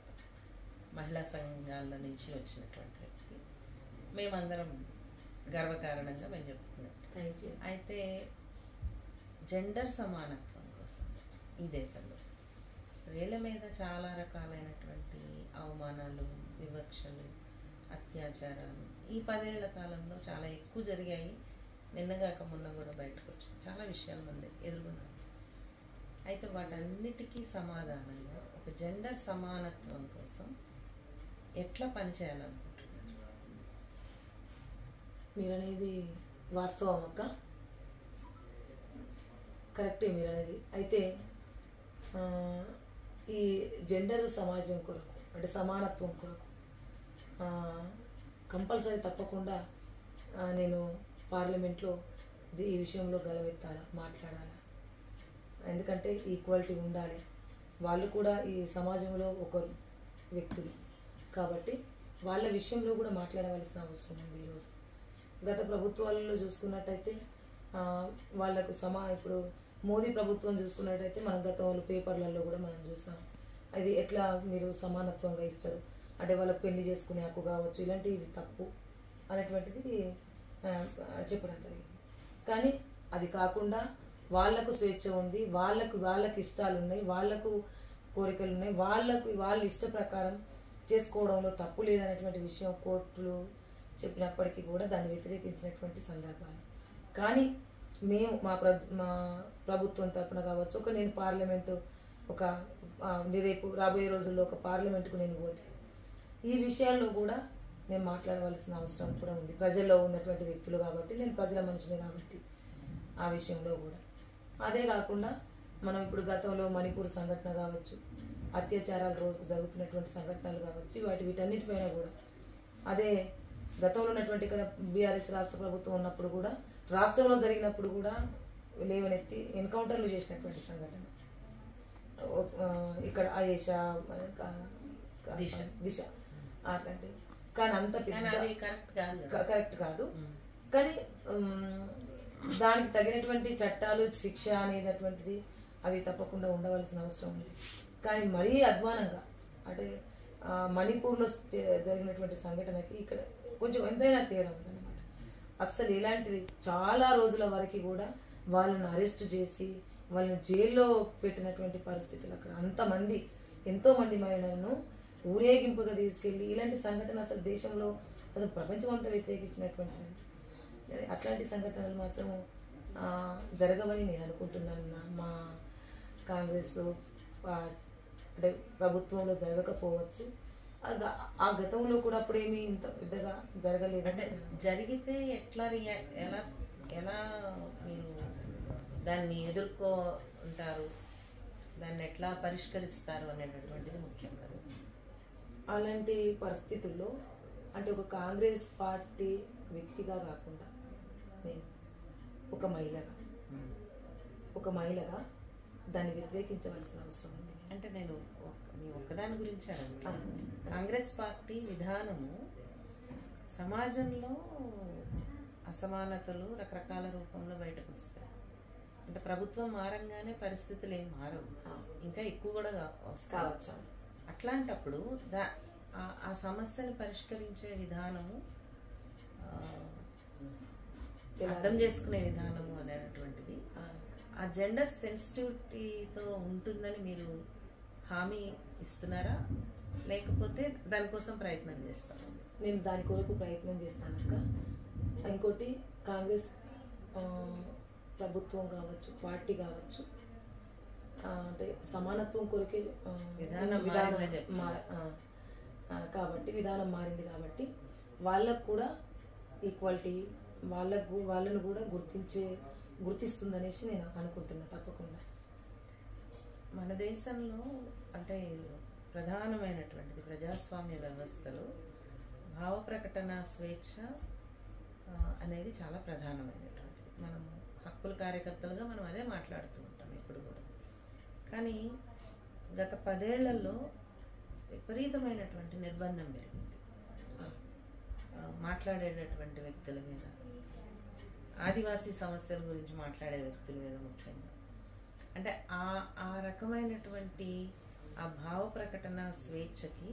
మహిళా సంఘాల నుంచి వచ్చినటువంటి వ్యక్తి, మేమందరం గర్వకారణంగా మేము చెప్పుకున్నాం. అయితే జెండర్ సమానత్వం కోసం ఈ దేశంలో స్త్రీల మీద చాలా రకాలైనటువంటి అవమానాలు, వివక్షలు, అత్యాచారాలు ఈ 10 ఏళ్ల కాలంలో చాలా ఎక్కువ జరిగాయి. నిన్నగాక మొన్న కూడా బయటకు వచ్చింది, చాలా విషయాలు మంది ఎదుర్కొన్నాం. అయితే వాటన్నిటికీ సమాధానంగా ఒక జెండర్ సమానత్వం కోసం ఎట్లా పనిచేయాలనుకుంటున్నారు? మీరు అనేది వాస్తవం అక్క, కరెక్టే మీరు అనేది. అయితే ఈ జెండర్ సమాజం కొరకు అంటే సమానత్వం కొరకు కంపల్సరీ తప్పకుండా నేను పార్లమెంట్లో ఈ విషయంలో గలవెత్తాలా, మాట్లాడాలా. ఎందుకంటే ఈక్వాలిటీ ఉండాలి, వాళ్ళు కూడా ఈ సమాజంలో ఒకరు వ్యక్తులు కాబట్టి వాళ్ళ విషయంలో కూడా మాట్లాడవలసిన అవసరం ఉంది. ఈరోజు గత ప్రభుత్వాలలో చూసుకున్నట్టయితే వాళ్ళకు ఇప్పుడు మోదీ ప్రభుత్వం చూసుకున్నట్టయితే మనం గతంలో పేపర్లలో కూడా మనం చూసాం, అది ఎట్లా మీరు సమానత్వంగా ఇస్తారు అంటే వాళ్ళకు పెళ్లి చేసుకునే హక్కు కావచ్చు, ఇలాంటి ఇది తప్పు అనేటువంటిది చెప్పడం జరిగింది. కానీ అది కాకుండా వాళ్లకు స్వేచ్ఛ ఉంది, వాళ్ళకు ఇష్టాలు ఉన్నాయి, వాళ్లకు కోరికలు ఉన్నాయి, వాళ్ళ ఇష్ట ప్రకారం చేసుకోవడంలో తప్పు లేదనేటువంటి విషయం కోర్టులు చెప్పినప్పటికీ కూడా దాన్ని వ్యతిరేకించినటువంటి సందర్భాలు. కానీ మేము మా ప్రభుత్వం తరపున కావచ్చు, నేను పార్లమెంటు రేపు రాబోయే రోజుల్లో ఒక పార్లమెంటుకు నేను పోతే ఈ విషయాల్లో కూడా నేను మాట్లాడవలసిన అవసరం కూడా ఉంది. ప్రజల్లో ఉన్నటువంటి వ్యక్తులు కాబట్టి, నేను ప్రజల మనిషిని కాబట్టి ఆ విషయంలో కూడా. అదే కాకుండా మనం ఇప్పుడు గతంలో మణిపూర్ సంఘటన కావచ్చు, అత్యాచారాలు రోజు జరుగుతున్నటువంటి సంఘటనలు కావచ్చు, వీటన్నిటిపైన కూడా అదే గతంలో ఉన్నటువంటి ఇక్కడ బీఆర్ఎస్ రాష్ట్ర ప్రభుత్వం ఉన్నప్పుడు కూడా రాష్ట్రంలో జరిగినప్పుడు కూడా లేవనెత్తి ఎన్కౌంటర్లు చేసినటువంటి సంఘటన ఇక్కడ ఆయేషా, దిశ అట్లాంటి. కానీ అంత కరెక్ట్ కాదు. కానీ దానికి తగినటువంటి చట్టాలు, శిక్ష అనేటటువంటిది అవి తప్పకుండా ఉండవలసిన అవసరం ఉంది. కానీ మరీ అధ్వానంగా అంటే మణిపూర్లో జరిగినటువంటి సంఘటనకి ఇక్కడ కొంచెం ఎంతైనా తేడా ఉందన్నమాట. అస్సలు ఇలాంటిది చాలా రోజుల వరకు కూడా వాళ్ళని అరెస్ట్ చేసి వాళ్ళని జైల్లో పెట్టినటువంటి పరిస్థితులు అక్కడ ఎంతో మంది మహిళలను ఊరేగింపుగా తీసుకెళ్ళి ఇలాంటి సంఘటన అసలు దేశంలో అసలు ప్రపంచం అంతా వ్యతిరేకించినటువంటి అట్లాంటి సంఘటనలు మాత్రం జరగవని నేను అనుకుంటున్నాను. మా కాంగ్రెస్ అంటే ప్రభుత్వంలో జరగకపోవచ్చు, ఆ గతంలో కూడా అప్పుడేమీ ఇంత పెద్దగా జరగలేదు. అంటే జరిగితే ఎట్లా ఎలా మీరు దాన్ని ఎదుర్కొంటారు, దాన్ని ఎట్లా పరిష్కరిస్తారు అనేటటువంటిది ముఖ్యం కదా. అలాంటి పరిస్థితుల్లో అంటే ఒక కాంగ్రెస్ పార్టీ వ్యక్తిగా కాకుండా నేను ఒక మహిళగా దాన్ని వ్యతిరేకించవలసిన అవసరం ఉంది. అంటే నేను మీ ఒక్కదాని గురించి అడగను. కాంగ్రెస్ పార్టీ విధానము సమాజంలో అసమానతలు రకరకాల రూపంలో బయటకు వస్తాయి. అంటే ప్రభుత్వం మారంగానే పరిస్థితులు ఏం మారవు, ఇంకా ఎక్కువ కూడా కావచ్చు. అట్లాంటప్పుడు ఆ సమస్యను పరిష్కరించే విధానము, అర్థం చేసుకునే విధానము అనేటువంటిది ఆ జెండర్ సెన్సిటివిటీతో ఉంటుందని మీరు హామీ ఇస్తున్నారా, లేకపోతే దానికోసం ప్రయత్నం చేస్తారా? నేను దాని కొరకు ప్రయత్నం చేస్తానక్క. ఇంకోటి కాంగ్రెస్ ప్రభుత్వం కావచ్చు, పార్టీ కావచ్చు, అంటే సమానత్వం కొరకే కాబట్టి విధానం మారింది కాబట్టి వాళ్ళకు కూడా ఈక్వాలిటీ వాళ్ళను కూడా గుర్తిస్తుందనేసి నేను అనుకుంటున్నా. తప్పకుండా మన దేశంలో అంటే ప్రధానమైనటువంటిది ప్రజాస్వామ్య వ్యవస్థలో భావ ప్రకటన స్వేచ్ఛ అనేది చాలా ప్రధానమైనటువంటిది. మనం హక్కుల కార్యకర్తలుగా మనం అదే మాట్లాడుతూ ఉంటాం ఇప్పుడు కూడా. కానీ గత 10 ఏళ్లలో విపరీతమైనటువంటి నిర్బంధం పెరిగింది మాట్లాడేటటువంటి వ్యక్తుల మీద, ఆదివాసీ సమస్యల గురించి మాట్లాడే వ్యక్తుల మీద ముఖ్యంగా. అంటే ఆ రకమైనటువంటి ఆ భావ ప్రకటన స్వేచ్ఛకి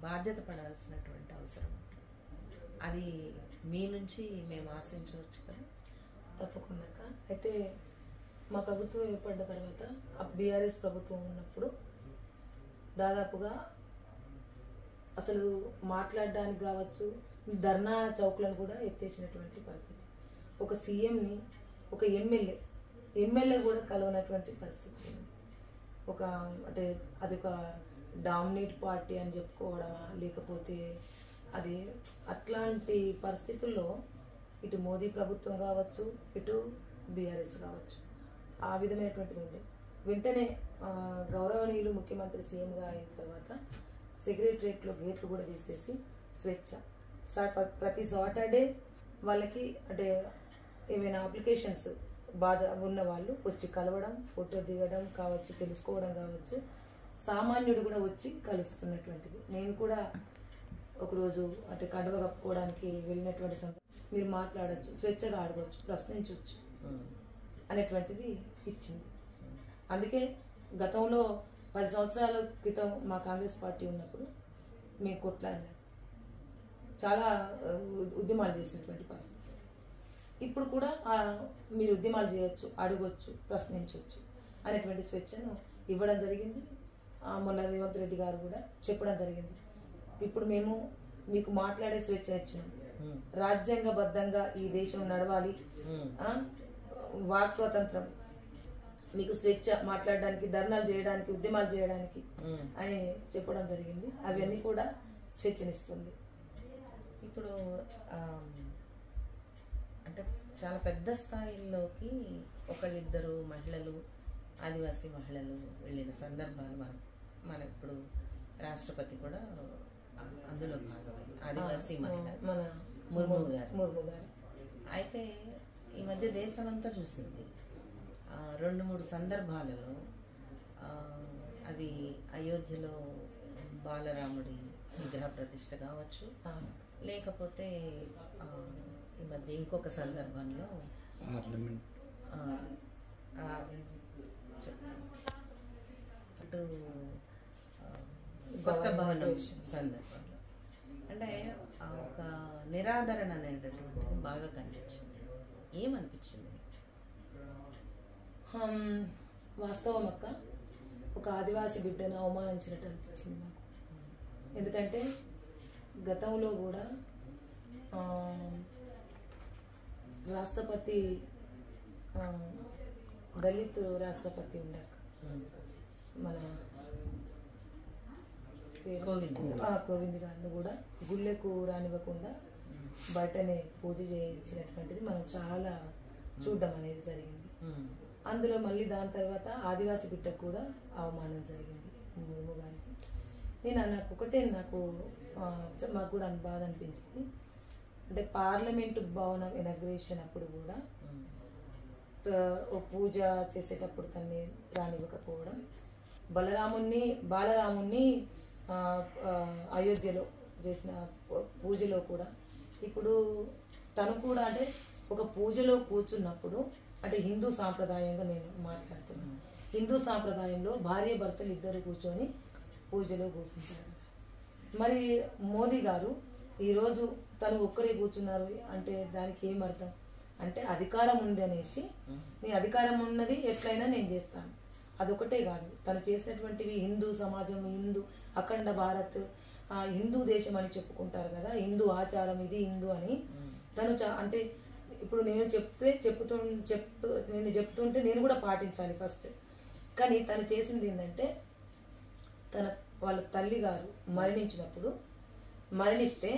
బాధ్యత పడాల్సినటువంటి అవసరం ఉంటుంది. అది మీ నుంచి మేము ఆశించవచ్చు కదా? తప్పకుండా. అయితే మా ప్రభుత్వం ఏర్పడ్డ తర్వాత బీఆర్ఎస్ ప్రభుత్వం ఉన్నప్పుడు దాదాపుగా అసలు మాట్లాడడానికి కావచ్చు, ధర్నా చౌక్లను కూడా ఎత్తేసినటువంటి పరిస్థితి. ఒక సీఎంని ఒక ఎమ్మెల్యే కూడా కలవనటువంటి పరిస్థితి. అంటే అది ఒక డామినేట్ పార్టీ అని చెప్పుకోవడమా, లేకపోతే అది అట్లాంటి పరిస్థితుల్లో ఇటు మోదీ ప్రభుత్వం కావచ్చు, ఇటు బీఆర్ఎస్ కావచ్చు, ఆ విధమైనటువంటిది ఉంది. వెంటనే గౌరవనీయులు ముఖ్యమంత్రి సీఎంగా అయిన తర్వాత సెక్రటరియట్లో గేట్లు కూడా తీసేసి స్వేచ్ఛ ప్రతి సాటర్డే వాళ్ళకి అంటే ఏమైనా అప్లికేషన్స్ బాధ ఉన్న వాళ్ళు వచ్చి కలవడం, ఫోటో దిగడం కావచ్చు, తెలుసుకోవడం కావచ్చు, సామాన్యుడు కూడా వచ్చి కలుస్తున్నటువంటిది. నేను కూడా ఒకరోజు అంటే కండువ కప్పుకోవడానికి వెళ్ళినటువంటి మీరు మాట్లాడచ్చు, స్వేచ్ఛగా అడగవచ్చు, ప్రశ్నించవచ్చు అనేటువంటిది ఇచ్చింది. అందుకే గతంలో 10 సంవత్సరాల క్రితం మా కాంగ్రెస్ పార్టీ ఉన్నప్పుడు మేము కొట్లాడినాం, చాలా ఉద్యమాలు చేసినటువంటి పరిస్థితి. ఇప్పుడు కూడా మీరు ఉద్యమాలు చేయొచ్చు, అడగొచ్చు, ప్రశ్నించవచ్చు అనేటువంటి స్వేచ్ఛను ఇవ్వడం జరిగింది. మొన్న రేవంత్ రెడ్డి గారు కూడా చెప్పడం జరిగింది. ఇప్పుడు మేము మీకు మాట్లాడే స్వేచ్ఛ ఇచ్చినాం, రాజ్యాంగబద్ధంగా ఈ దేశం నడవాలి, వాక్ స్వాతంత్రం, మీకు స్వేచ్ఛ మాట్లాడడానికి, ధర్నాలు చేయడానికి, ఉద్యమాలు చేయడానికి అని చెప్పడం జరిగింది. అవన్నీ కూడా స్వేచ్ఛనిస్తుంది. ఇప్పుడు అంటే చాలా పెద్ద స్థాయిల్లోకి ఒకళ్ళిద్దరు మహిళలు, ఆదివాసీ మహిళలు వెళ్ళిన సందర్భాలు మన ఇప్పుడు రాష్ట్రపతి కూడా అందులో భాగమైంది, ఆదివాసీ మహిళ మన ముర్ము గారు. అయితే ఈ మధ్య దేశమంతా చూసింది 2-3 సందర్భాలలో, అది అయోధ్యలో బాలరాముడి విగ్రహ ప్రతిష్ఠ కావచ్చు, లేకపోతే ఈ మధ్య ఇంకొక సందర్భంలో అటు కొత్త భవనం సందర్భంలో అంటే ఒక నిరాదరణ అనేటటువంటి బాగా కనిపించింది. ఏమనిపించింది? వాస్తవం అక్క, ఒక ఆదివాసీ బిడ్డను అవమానించినట్టు అనిపించింది నాకు. ఎందుకంటే గతంలో కూడా రాష్ట్రపతి దళిత్ రాష్ట్రపతి ఉండాక మన కోవింద్ గారిని కూడా గుళ్ళకు రానివ్వకుండా బయటనే పూజ చేయించినటువంటిది మనం చాలా చూడడం అనేది జరిగింది. అందులో మళ్ళీ దాని తర్వాత ఆదివాసీ బిడ్డకు కూడా అవమానం జరిగింది ముర్ము గారికి. నాకు మాకు కూడా బాధ అనిపించింది. అంటే పార్లమెంటు భవనం ఇనాగ్రేషన్ అప్పుడు కూడా ఓ పూజ చేసేటప్పుడు తన్ని రానివ్వకపోవడం, బాలరాముణ్ణి అయోధ్యలో చేసిన పూజలో కూడా ఇప్పుడు తను కూడా అంటే ఒక పూజలో కూర్చున్నప్పుడు అంటే హిందూ సాంప్రదాయంగా నేను మాట్లాడుతున్నాను. హిందూ సాంప్రదాయంలో భార్య భర్తలు ఇద్దరు కూర్చొని పూజలో కూర్చుంటారు. మరి మోదీ గారు ఈరోజు తను ఒక్కరే కూర్చున్నారు అంటే దానికి ఏం అర్థం అంటే అధికారం ఉంది అనేసి, నీ అధికారం ఉన్నది ఎట్లయినా నేను చేస్తాను. అదొకటే కాదు, తను చేసినటువంటివి హిందూ సమాజం, హిందూ అఖండ భారత్, హిందూ దేశం అని చెప్పుకుంటారు కదా, హిందూ ఆచారం ఇది హిందూ అని. తను అంటే ఇప్పుడు నేను చెప్తుంటే నేను కూడా పాటించాలి ఫస్ట్. కానీ తను చేసింది ఏంటంటే వాళ్ళ తల్లి గారు మరణిస్తే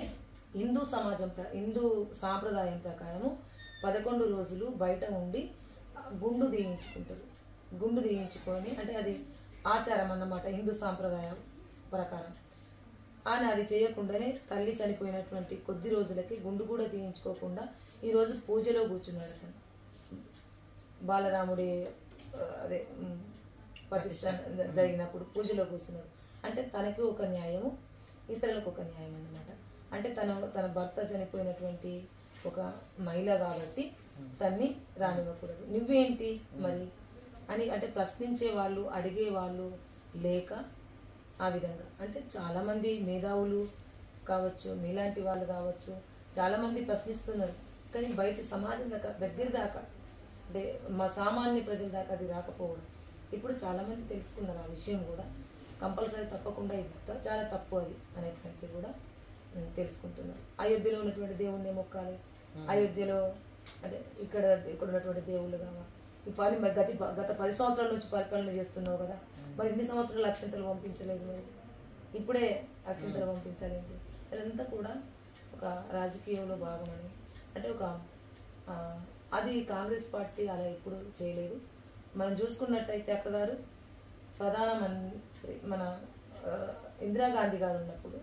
హిందూ సాంప్రదాయం ప్రకారము 11 రోజులు బయట ఉండి గుండు తీయించుకుంటారు. గుండు తీయించుకొని అంటే అది ఆచారం అన్నమాట హిందూ సాంప్రదాయం ప్రకారం. ఆయన అది చేయకుండానే తల్లి చనిపోయినటువంటి కొద్ది రోజులకి గుండు కూడా తీయించుకోకుండా ఈరోజు పూజలో కూర్చున్నాడు. అతను బాలరాముడి అదే ప్రతిష్ట జరిగినప్పుడు పూజలో కూర్చున్నాడు. అంటే తనకి ఒక న్యాయము, ఇతరులకు ఒక న్యాయం అన్నమాట. అంటే తన భర్త చనిపోయినటువంటి ఒక మహిళ కాబట్టి తన్ని రానివ్వకూడదు. నువ్వేంటి మరి అని అంటే ప్రశ్నించే వాళ్ళు, అడిగే వాళ్ళు లేక ఆ విధంగా అంటే చాలామంది మేధావులు కావచ్చు, మీలాంటి వాళ్ళు కావచ్చు, చాలామంది ప్రశ్నిస్తున్నారు. కానీ బయట సమాజం దగ్గర దాకా అంటే మా సామాన్య ప్రజల దాకా అది రాకపోవడం. ఇప్పుడు చాలామంది తెలుసుకున్నారు ఆ విషయం కూడా. కంపల్సరీ తప్పకుండా ఇది చాలా తప్పు అది అనేటువంటిది కూడా తెలుసుకుంటున్నారు. అయోధ్యలో ఉన్నటువంటి దేవుణ్ణి మొక్కాలి, అయోధ్యలో అంటే ఇక్కడ ఉన్నటువంటి దేవుళ్ళు కావాలి. ఈ గత 10 సంవత్సరాల నుంచి పరిపాలన చేస్తున్నావు కదా, మరి ఇన్ని సంవత్సరాలు అక్షంతలు పంపించలేదు, మరి ఇప్పుడే అక్షంతలు పంపించాలేంటి? అదంతా కూడా ఒక రాజకీయంలో భాగమని అంటే అది కాంగ్రెస్ పార్టీ అలా ఎప్పుడు చేయలేదు. మనం చూసుకున్నట్టయితే అక్కగారు ప్రధానమంత్రి మన ఇందిరాగాంధీ గారు ఉన్నప్పుడు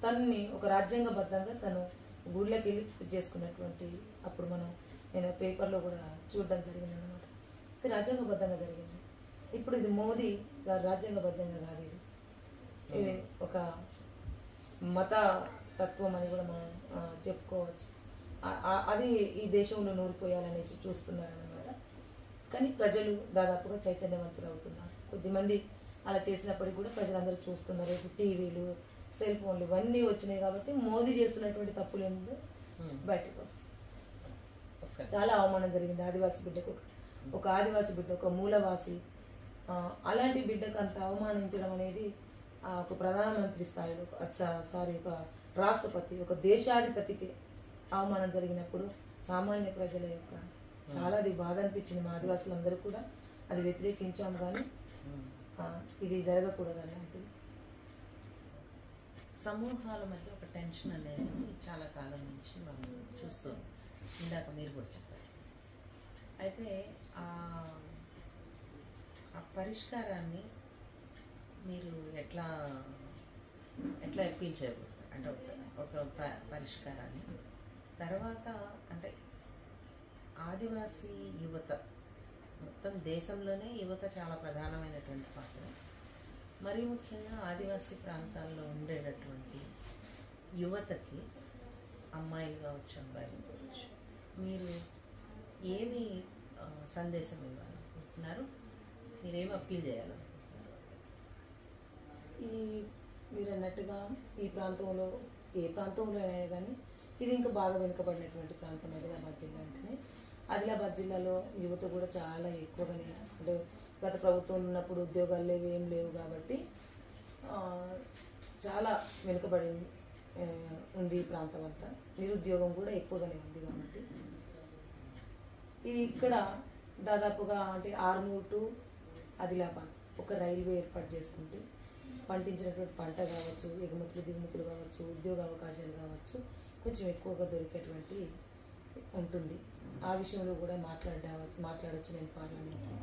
తనని ఒక రాజ్యాంగబద్ధంగా తను గుళ్ళకి వెళ్ళి పూజ చేసుకున్నటువంటి అప్పుడు నేను పేపర్లో కూడా చూడడం జరిగింది అన్నమాట. ఇది రాజ్యాంగబద్ధంగా జరిగింది. ఇప్పుడు ఇది మోదీ గారు రాజ్యాంగబద్ధంగా కాదు, ఇది ఒక మత తత్వం అని కూడా మనం చెప్పుకోవచ్చు. అది ఈ దేశంలో నూరిపోయాలనేసి చూస్తున్నారన్నమాట. కానీ ప్రజలు దాదాపుగా చైతన్యవంతులు అవుతున్నారు. కొద్దిమంది అలా చేసినప్పటికీ కూడా ప్రజలందరూ చూస్తున్నారు. ఇప్పుడు టీవీలు, సెల్ ఫోన్లు ఇవన్నీ వచ్చినాయి కాబట్టి మోదీ చేస్తున్నటువంటి తప్పులు ఏందో బయటకు వస్తుంది. చాలా అవమానం జరిగింది ఆదివాసీ బిడ్డకు. ఒక ఆదివాసీ బిడ్డ, ఒక మూలవాసి, అలాంటి బిడ్డకు అంత అవమానించడం అనేది ఒక ప్రధానమంత్రి స్థాయిలో ఒక రాష్ట్రపతి, ఒక దేశాధిపతికి అవమానం జరిగినప్పుడు సామాన్య ప్రజల యొక్క చాలా అది బాధ అనిపించింది. మా ఆదివాసులందరూ కూడా అది వ్యతిరేకించాము. కానీ ఇది జరగకూడదు అలాంటిది. సమూహాల మధ్య ఒక టెన్షన్ అనేది చాలా కాలం నుంచి మనం చూస్తాం. ఇందాక మీరు కూడా చెప్పారు. అయితే ఆ పరిష్కారాన్ని మీరు ఎట్లా అప్పీల్ చేయకూడదు అంటే ఒక పరిష్కారాన్ని తర్వాత అంటే ఆదివాసీ యువత మొత్తం దేశంలోనే యువత చాలా ప్రధానమైనటువంటి పాత్ర. మరీ ముఖ్యంగా ఆదివాసీ ప్రాంతాల్లో ఉండేటటువంటి యువతకి అమ్మాయిలు కావచ్చు, అబ్బాయిలు కావచ్చు, మీరు ఏమి సందేశం ఇవ్వాలనుకుంటున్నారు? మీరేమి అప్పీల్ చేయాలనుకుంటున్నారు? మీరు అన్నట్టుగా ఈ ప్రాంతంలో ఏ ప్రాంతంలో అయినా కానీ ఇది ఇంకా బాగా వెనుకబడినటువంటి ప్రాంతం ఆదిలాబాద్ జిల్లా అంటేనే. ఆదిలాబాద్ జిల్లాలో యువత కూడా చాలా ఎక్కువగానే అంటే గత ప్రభుత్వంలో ఉన్నప్పుడు ఉద్యోగాలు లేవు, ఏం లేవు కాబట్టి చాలా వెనుకబడి ఉంది ఈ ప్రాంతం అంతా. నిరుద్యోగం కూడా ఎక్కువగానే ఉంది కాబట్టి ఇక్కడ దాదాపుగా అంటే ఆర్మూర్ టు ఆదిలాబాద్ ఒక రైల్వే ఏర్పాటు చేసుకుంటే పండించినటువంటి పంట కావచ్చు, ఎగుమతులు దిగుమతులు కావచ్చు, ఉద్యోగ అవకాశాలు కావచ్చు కొంచెం ఎక్కువగా దొరికేటువంటి ఉంటుంది. ఆ విషయంలో కూడా మాట్లాడవచ్చు నేను పార్లమెంట్లో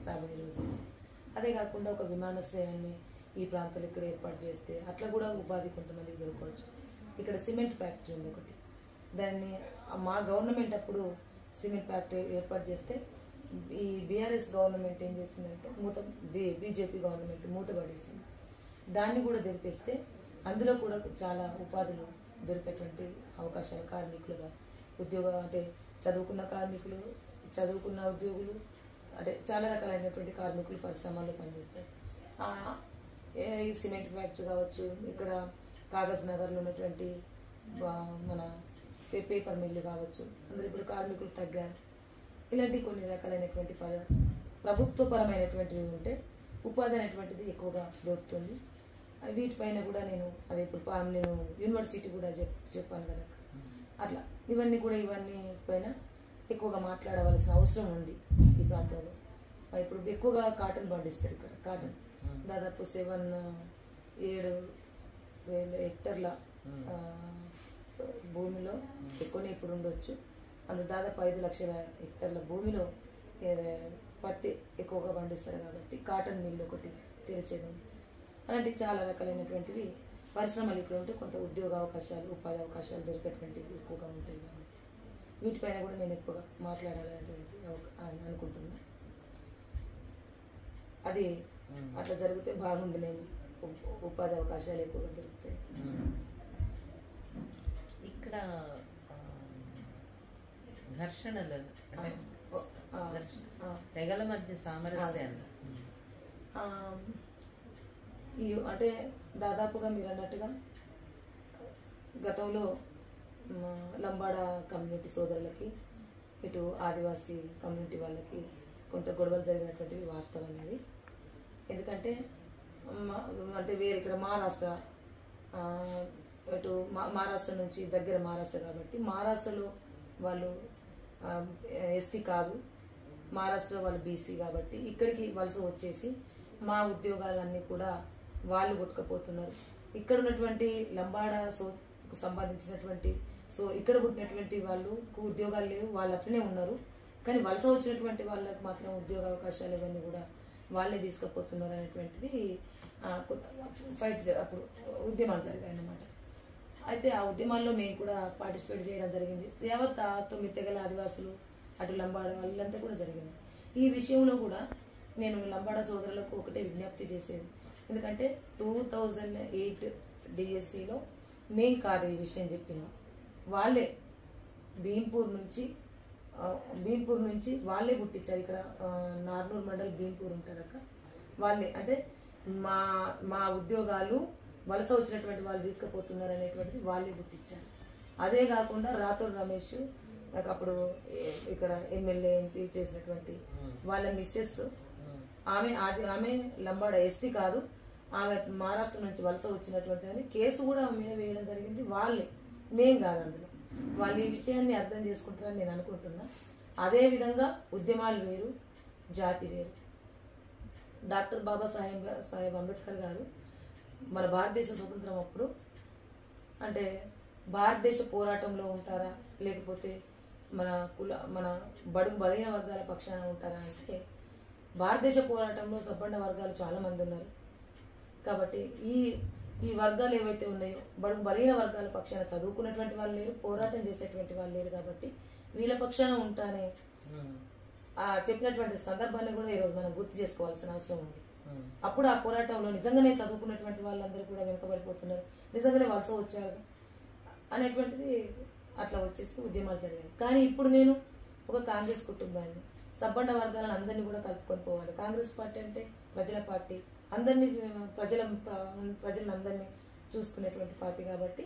రాబోయే రోజుల్లో. అదే కాకుండా ఒక విమానాశ్రయాన్ని ఈ ప్రాంతాలు ఇక్కడ ఏర్పాటు చేస్తే అట్లా కూడా ఉపాధి కొంతమందికి దొరకవచ్చు. ఇక్కడ సిమెంట్ ఫ్యాక్టరీ ఉంది ఒకటి, దాన్ని మా గవర్నమెంట్ అప్పుడు సిమెంట్ ఫ్యాక్టరీ ఏర్పాటు చేస్తే ఈ బీఆర్ఎస్ గవర్నమెంట్ ఏం చేసిందంటే బీజేపీ గవర్నమెంట్ మూతపడేసింది. దాన్ని కూడా తెరిపిస్తే అందులో కూడా చాలా ఉపాధులు దొరికేటువంటి అవకాశాలు కార్మికులుగా అంటే చదువుకున్న కార్మికులు, చదువుకున్న ఉద్యోగులు, అంటే చాలా రకాలైనటువంటి కార్మికులు పరిశ్రమల్లో పనిచేస్తారు. ఈ సిమెంట్ ఫ్యాక్టరీ కావచ్చు, ఇక్కడ కాగజ్ నగర్లో ఉన్నటువంటి మన పేపర్ మిల్లు కావచ్చు, అందరూ ఇప్పుడు కార్మికులు తగ్గారు. ఇలాంటి కొన్ని రకాలైనటువంటి ప్రభుత్వపరమైనటువంటివి ఉంటే ఉపాధి అనేటువంటిది ఎక్కువగా దొరుకుతుంది. వీటిపైన కూడా నేను నేను యూనివర్సిటీ కూడా చెప్పాను కదా, అట్లా ఇవన్నీ పైన ఎక్కువగా మాట్లాడవలసిన అవసరం ఉంది ఈ ప్రాంతంలో. ఇప్పుడు ఎక్కువగా కాటన్ పండిస్తారు. ఇక్కడ కాటన్ దాదాపు 7,000 హెక్టర్ల భూమిలో ఎక్కువనే ఇప్పుడు ఉండొచ్చు. అందులో దాదాపు 5 లక్షల హెక్టర్ల భూమిలో పత్తి ఎక్కువగా పండిస్తారు కాబట్టి కాటన్ మిల్లు ఒకటి తెరిచేది ఉంది. అలాంటి చాలా రకాలైనటువంటివి పరిశ్రమలు ఇక్కడ ఉంటే కొంత ఉద్యోగ అవకాశాలు, ఉపాధి అవకాశాలు దొరికేటువంటివి ఎక్కువగా ఉంటాయి కాబట్టి వీటిపైన కూడా నేను ఎక్కువగా మాట్లాడాలనేటువంటి అనుకుంటున్నా. అది అట్లా జరిగితే బాగుంది. నేను ఉపాధి అవకాశాలు ఎక్కువగా దొరుకుతాయి. ఇక్కడ ఘర్షణలు తెగల మధ్య సామరస్యాలు అంటే దాదాపుగా మీరు అన్నట్టుగా గతంలో లంబాడ కమ్యూనిటీ సోదరులకి, ఇటు ఆదివాసీ కమ్యూనిటీ వాళ్ళకి కొంత గొడవలు జరిగినటువంటివి వాస్తవమైనవి. ఎందుకంటే అంటే వేరే ఇక్కడ మహారాష్ట్ర, ఇటు మహారాష్ట్ర నుంచి దగ్గర మహారాష్ట్ర కాబట్టి మహారాష్ట్రలో వాళ్ళు ఎస్టీ కాదు, మహారాష్ట్రలో వాళ్ళు బీసీ కాబట్టి ఇక్కడికి వలస వచ్చేసి మా ఉద్యోగాలన్నీ కూడా వాళ్ళు కొట్టుకుపోతున్నారు. ఇక్కడ ఉన్నటువంటి లంబాడ సంబంధించినటువంటి ఇక్కడ పుట్టినటువంటి వాళ్ళకు ఉద్యోగాలు లేవు, వాళ్ళు అట్లనే ఉన్నారు. కానీ వలస వచ్చినటువంటి వాళ్ళకి మాత్రం ఉద్యోగ అవకాశాలు ఇవన్నీ కూడా వాళ్ళే తీసుకుపోతున్నారు అనేటువంటిది ఫైట్ అప్పుడు ఉద్యమాలు జరిగాయి అన్నమాట. అయితే ఆ ఉద్యమాల్లో మేము కూడా పార్టిసిపేట్ చేయడం జరిగింది. యావత్ 9 తెగల ఆదివాసులు, అటు లంబాడ వాళ్ళంతా కూడా జరిగింది. ఈ విషయంలో కూడా నేను లంబాడ సోదరులకు ఒకటే విజ్ఞప్తి చేసేది. ఎందుకంటే 2008 డిఎస్సిలో మేం కాదు ఈ విషయం చెప్పింది, వాళ్ళే భీంపూర్ నుంచి వాళ్ళే పుట్టించారు. ఇక్కడ నార్నూర్ మండల్ భీంపూర్ ఉంటారక్క, వాళ్ళే అంటే మా ఉద్యోగాలు వలస వచ్చినటువంటి వాళ్ళు తీసుకుపోతున్నారు అనేటువంటిది వాళ్ళే పుట్టించారు. అదే కాకుండా రాథోడ్ రమేష్ నాకు అప్పుడు ఇక్కడ ఎమ్మెల్యే ఎంపీ చేసినటువంటి వాళ్ళ మిస్సెస్, ఆమె లంబాడ ఎస్టీ కాదు, ఆమె మహారాష్ట్ర నుంచి వలస వచ్చినటువంటి అని కేసు కూడా మీద వేయడం జరిగింది. వాళ్ళే, మేం కాదు. అందులో వాళ్ళు ఈ విషయాన్ని అర్థం చేసుకుంటారని నేను అనుకుంటున్నా. అదేవిధంగా ఉద్యమాలు వేరు, జాతి వేరు. డాక్టర్ బాబాసాహెబ్ అంబేద్కర్ గారు మన భారతదేశ స్వతంత్రం అప్పుడు అంటే భారతదేశ పోరాటంలో ఉంటారా, లేకపోతే మన బడుగు బలహీన వర్గాల పక్షాన ఉంటారా అంటే భారతదేశ పోరాటంలో సబ్బండ వర్గాలు చాలా మంది ఉన్నారు. కాబట్టి ఈ వర్గాలు ఏవైతే ఉన్నాయో బడుగు బలహీన వర్గాల పక్షాన చదువుకున్నటువంటి వాళ్ళు లేరు, పోరాటం చేసేటువంటి వాళ్ళు లేరు. కాబట్టి వీళ్ళ పక్షాన ఉంటానే చెప్పినటువంటి సందర్భాన్ని కూడా ఈరోజు మనం గుర్తు చేసుకోవాల్సిన అవసరం ఉంది. అప్పుడు ఆ పోరాటంలో నిజంగానే చదువుకున్నటువంటి వాళ్ళందరూ కూడా వెనుకబడిపోతున్నారు, నిజంగానే వలస వచ్చారు అనేటువంటిది అట్లా వచ్చేసి ఉద్యమాలు జరిగాయి. కానీ ఇప్పుడు నేను ఒక కాంగ్రెస్ కుటుంబాన్ని, సబ్బండ వర్గాలను అందరినీ కూడా కలుపుకొని పోవాలి. కాంగ్రెస్ పార్టీ అంటే ప్రజల పార్టీ, అందరినీ ప్రజలందరినీ చూసుకునేటువంటి పార్టీ కాబట్టి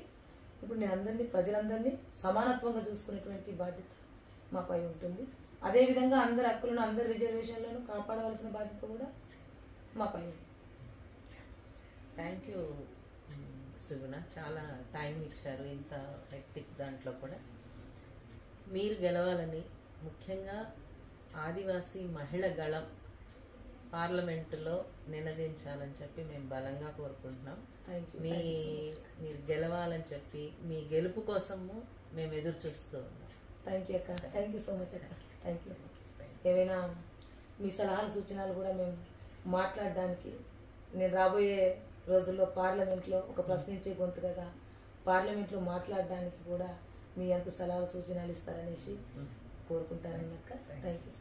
ఇప్పుడు నేను ప్రజలందరినీ సమానత్వంగా చూసుకునేటువంటి బాధ్యత మాపై ఉంటుంది. అదేవిధంగా అందరి హక్కులను, అందరి రిజర్వేషన్లను కాపాడవలసిన బాధ్యత కూడా మాపై ఉంది. థ్యాంక్ యూ సుగుణ, చాలా టైం ఇచ్చారు ఇంత హెక్టిక్ దాంట్లో కూడా. మీరు గెలవాలని, ముఖ్యంగా ఆదివాసీ మహిళ గళం పార్లమెంటులో నినదించాలని చెప్పి మేము బలంగా కోరుకుంటున్నాం. మీరు గెలవాలని చెప్పి మీ గెలుపు కోసము మేము ఎదురు చూస్తూ ఉన్నాం. థ్యాంక్ యూ అక్క, థ్యాంక్ యూ సో మచ్ అక్క, థ్యాంక్ యూ. ఏవైనా మీ సలహాలు సూచనలు కూడా మేము మాట్లాడడానికి, నేను రాబోయే రోజుల్లో పార్లమెంట్లో ఒక ప్రశ్నించే గొంతుగా పార్లమెంట్లో మాట్లాడడానికి కూడా మీ అంత సలహాలు సూచనలు ఇస్తారనేసి కోరుకుంటారని అక్క. Thank you.